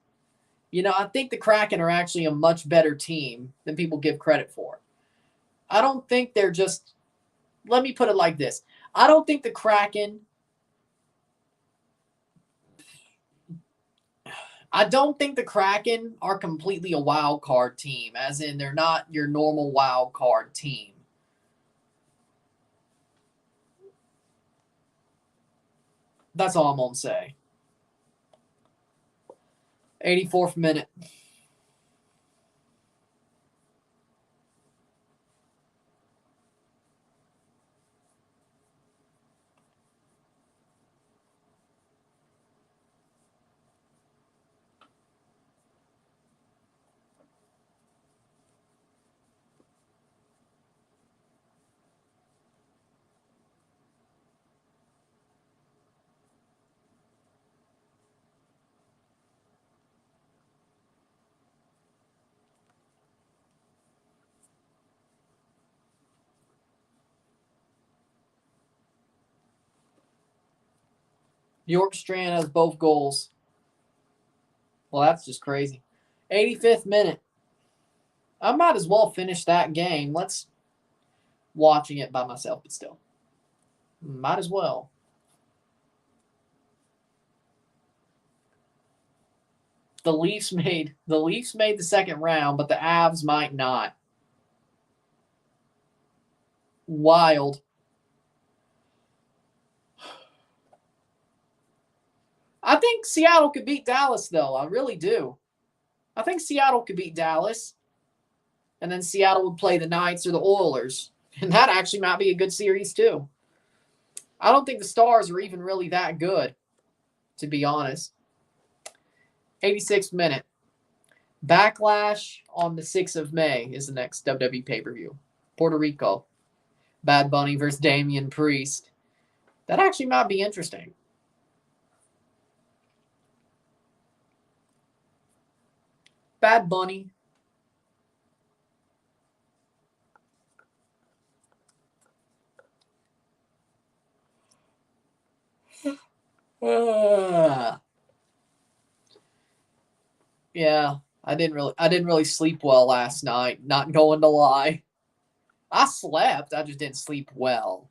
You know, I think the Kraken are actually a much better team than people give credit for. I don't think they're just... Let me put it like this. I don't think the Kraken... I don't think the Kraken are completely a wild card team, as in they're not your normal wild card team. That's all I'm going to say. 84th minute. Bjorkstrand has both goals. Well, that's just crazy. 85th minute. I might as well finish that game. Let's watching it by myself, but still. Might as well. The Leafs made the second round, but the Avs might not. Wild. I think Seattle could beat Dallas, though. I really do. I think Seattle could beat Dallas. And then Seattle would play the Knights or the Oilers. And that actually might be a good series, too. I don't think the Stars are even really that good, to be honest. 86th minute. Backlash on the 6th of May is the next WWE pay-per-view. Puerto Rico. Bad Bunny versus Damian Priest. That actually might be interesting. Bad Bunny. Yeah, I didn't really sleep well last night, not going to lie. I slept, I just didn't sleep well.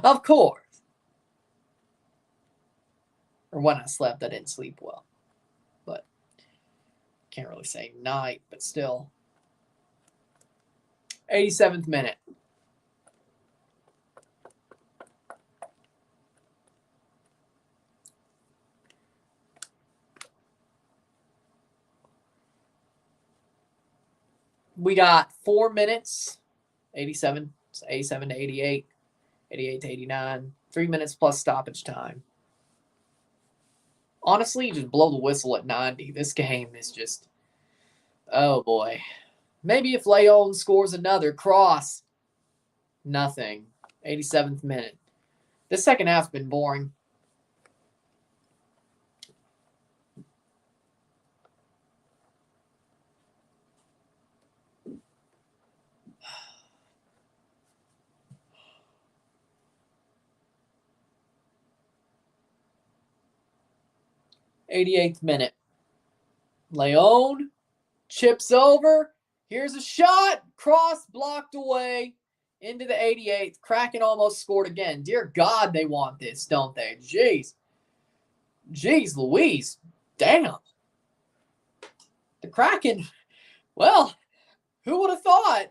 Of course. Or when I slept, I didn't sleep well. But can't really say night, but still. 87th minute. We got 4 minutes. 87 to 88. 88 to 89. 3 minutes plus stoppage time. Honestly, just blow the whistle at 90. This game is just... Oh, boy. Maybe if León scores another cross. Nothing. 87th minute. This second half's been boring. '88th minute. León chips over. Here's a shot. Cross blocked away into the 88th. Kraken almost scored again. Dear God, they want this, don't they? Jeez. Jeez Louise. Damn. The Kraken, well, who would have thought?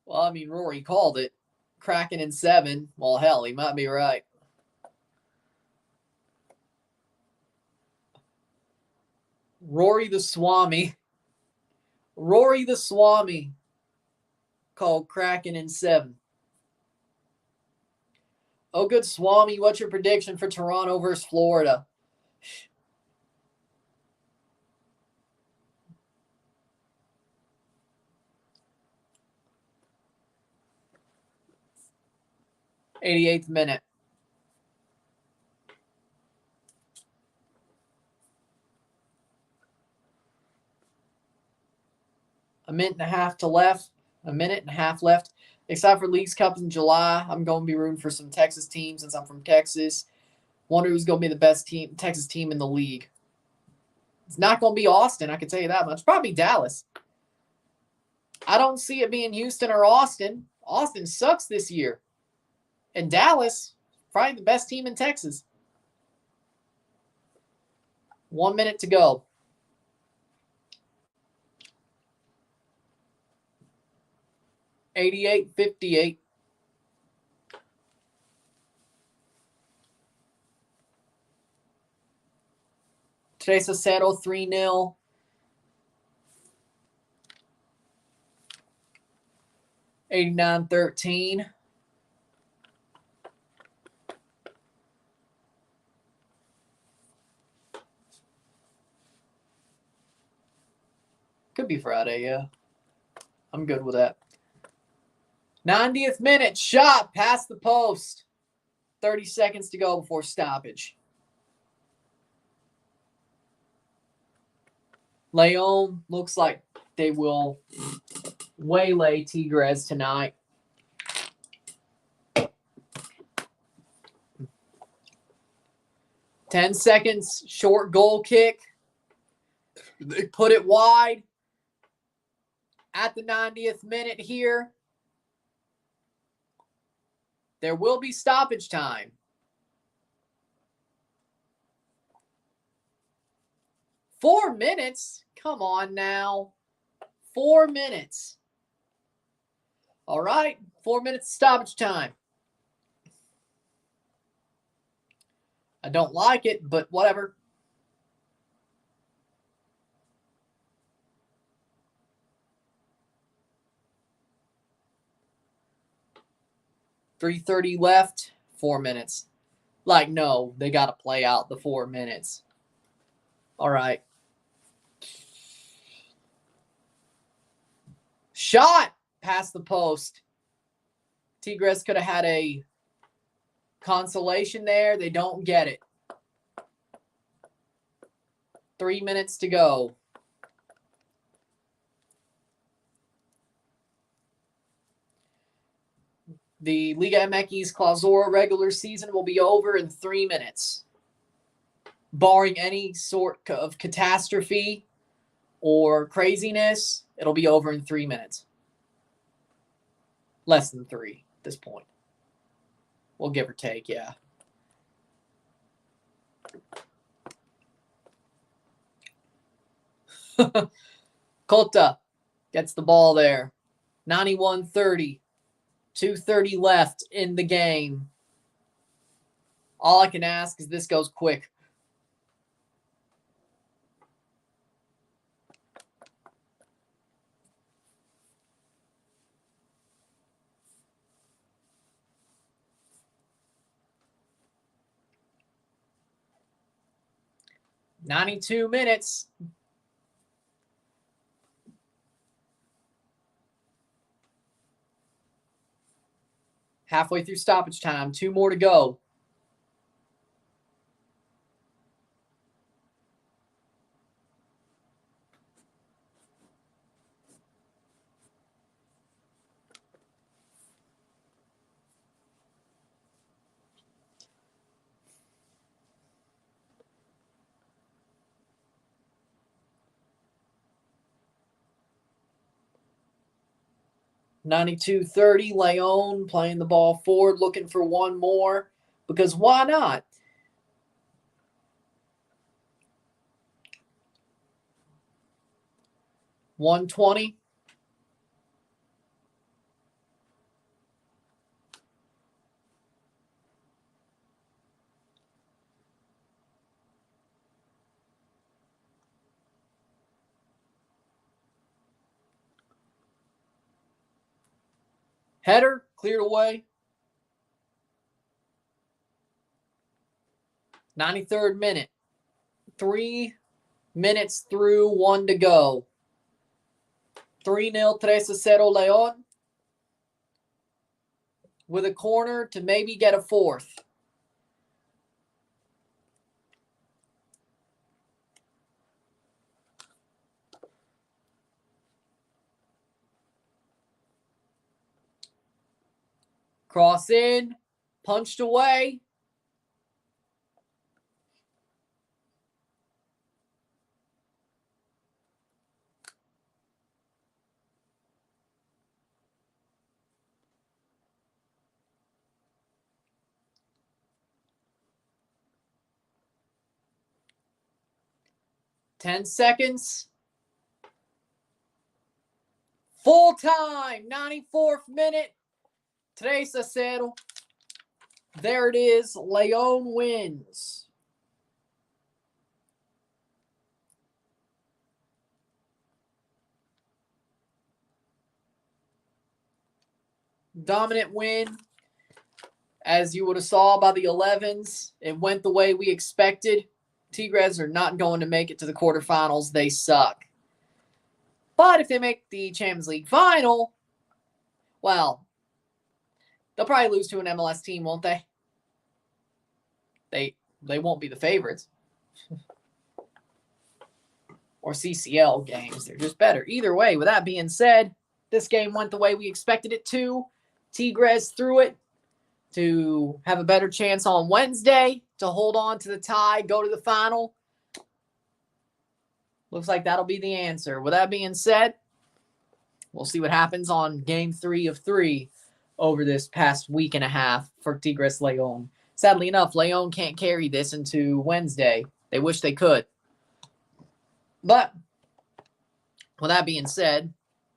Well, I mean, Rory called it. Kraken in 7. Well, hell, he might be right. Rory the Swami called Kraken in 7. Oh, good Swami. What's your prediction for Toronto versus Florida? '88th minute. A minute and a half to left. A minute and a half left. Except for Leagues Cup in July, I'm going to be rooting for some Texas teams since I'm from Texas. Wonder who's going to be the best team, Texas team in the league. It's not going to be Austin, I can tell you that much. Probably Dallas. I don't see it being Houston or Austin. Austin sucks this year. And Dallas, probably the best team in Texas. 1 minute to go. '88-58. Teresa Cero 3-0. '89-13. Could be Friday, yeah. I'm good with that. 90th minute, shot past the post. 30 seconds to go before stoppage. León looks like they will waylay Tigres tonight. Ten seconds, short goal kick. They put it wide at the 90th minute here. There will be stoppage time. Four minutes? Come on now. 4 minutes. All right, 4 minutes stoppage time. I don't like it, but whatever. .330 left, 4 minutes. Like, no, they got to play out the 4 minutes. All right. Shot past the post. Tigres could have had a consolation there. They don't get it. 3 minutes to go. The Liga MX Clausura regular season will be over in 3 minutes. Barring any sort of catastrophe or craziness, it'll be over in 3 minutes. Less than 3 at this point. We'll give or take, yeah. Kota gets the ball there. 91-30. 2:30 left in the game. All I can ask is this goes quick. .92 minutes. Halfway through stoppage time. 2 more to go. .92-30. León playing the ball forward, looking for one more. Because why not? .120. Header cleared away. 93rd minute. 3 minutes through, 1 to go. 3-0, 3-0 León. With a corner to maybe get a fourth. Cross in, punched away. Ten seconds. Full time, 94th minute. 3-0. There it is. León wins. Dominant win. As you would have saw by the 11s, it went the way we expected. Tigres are not going to make it to the quarterfinals. They suck. But if they make the Champions League final, well, they'll probably lose to an MLS team, won't they? They won't be the favorites. Or CCL games. They're just better. Either way, with that being said, this game went the way we expected it to. Tigres threw it to have a better chance on Wednesday to hold on to the tie, go to the final. Looks like that'll be the answer. With that being said, we'll see what happens on game 3 of 3 over this past week and a half for Tigres León. Sadly enough, León can't carry this into Wednesday. They wish they could. But with that being said,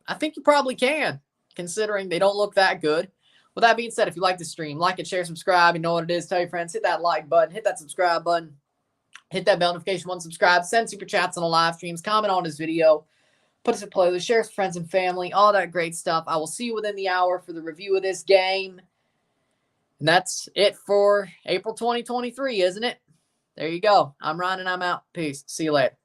I think you probably can, considering they don't look that good. With that being said, if you like the stream, like it, share, subscribe. You know what it is. Tell your friends. Hit that like button. Hit that subscribe button. Hit that bell notification button. Subscribe. Send super chats on the live streams. Comment on this video. Put us in playlist. Share with friends and family. All that great stuff. I will see you within the hour for the review of this game. And that's it for April 2023, isn't it? There you go. I'm Ryan and I'm out. Peace. See you later.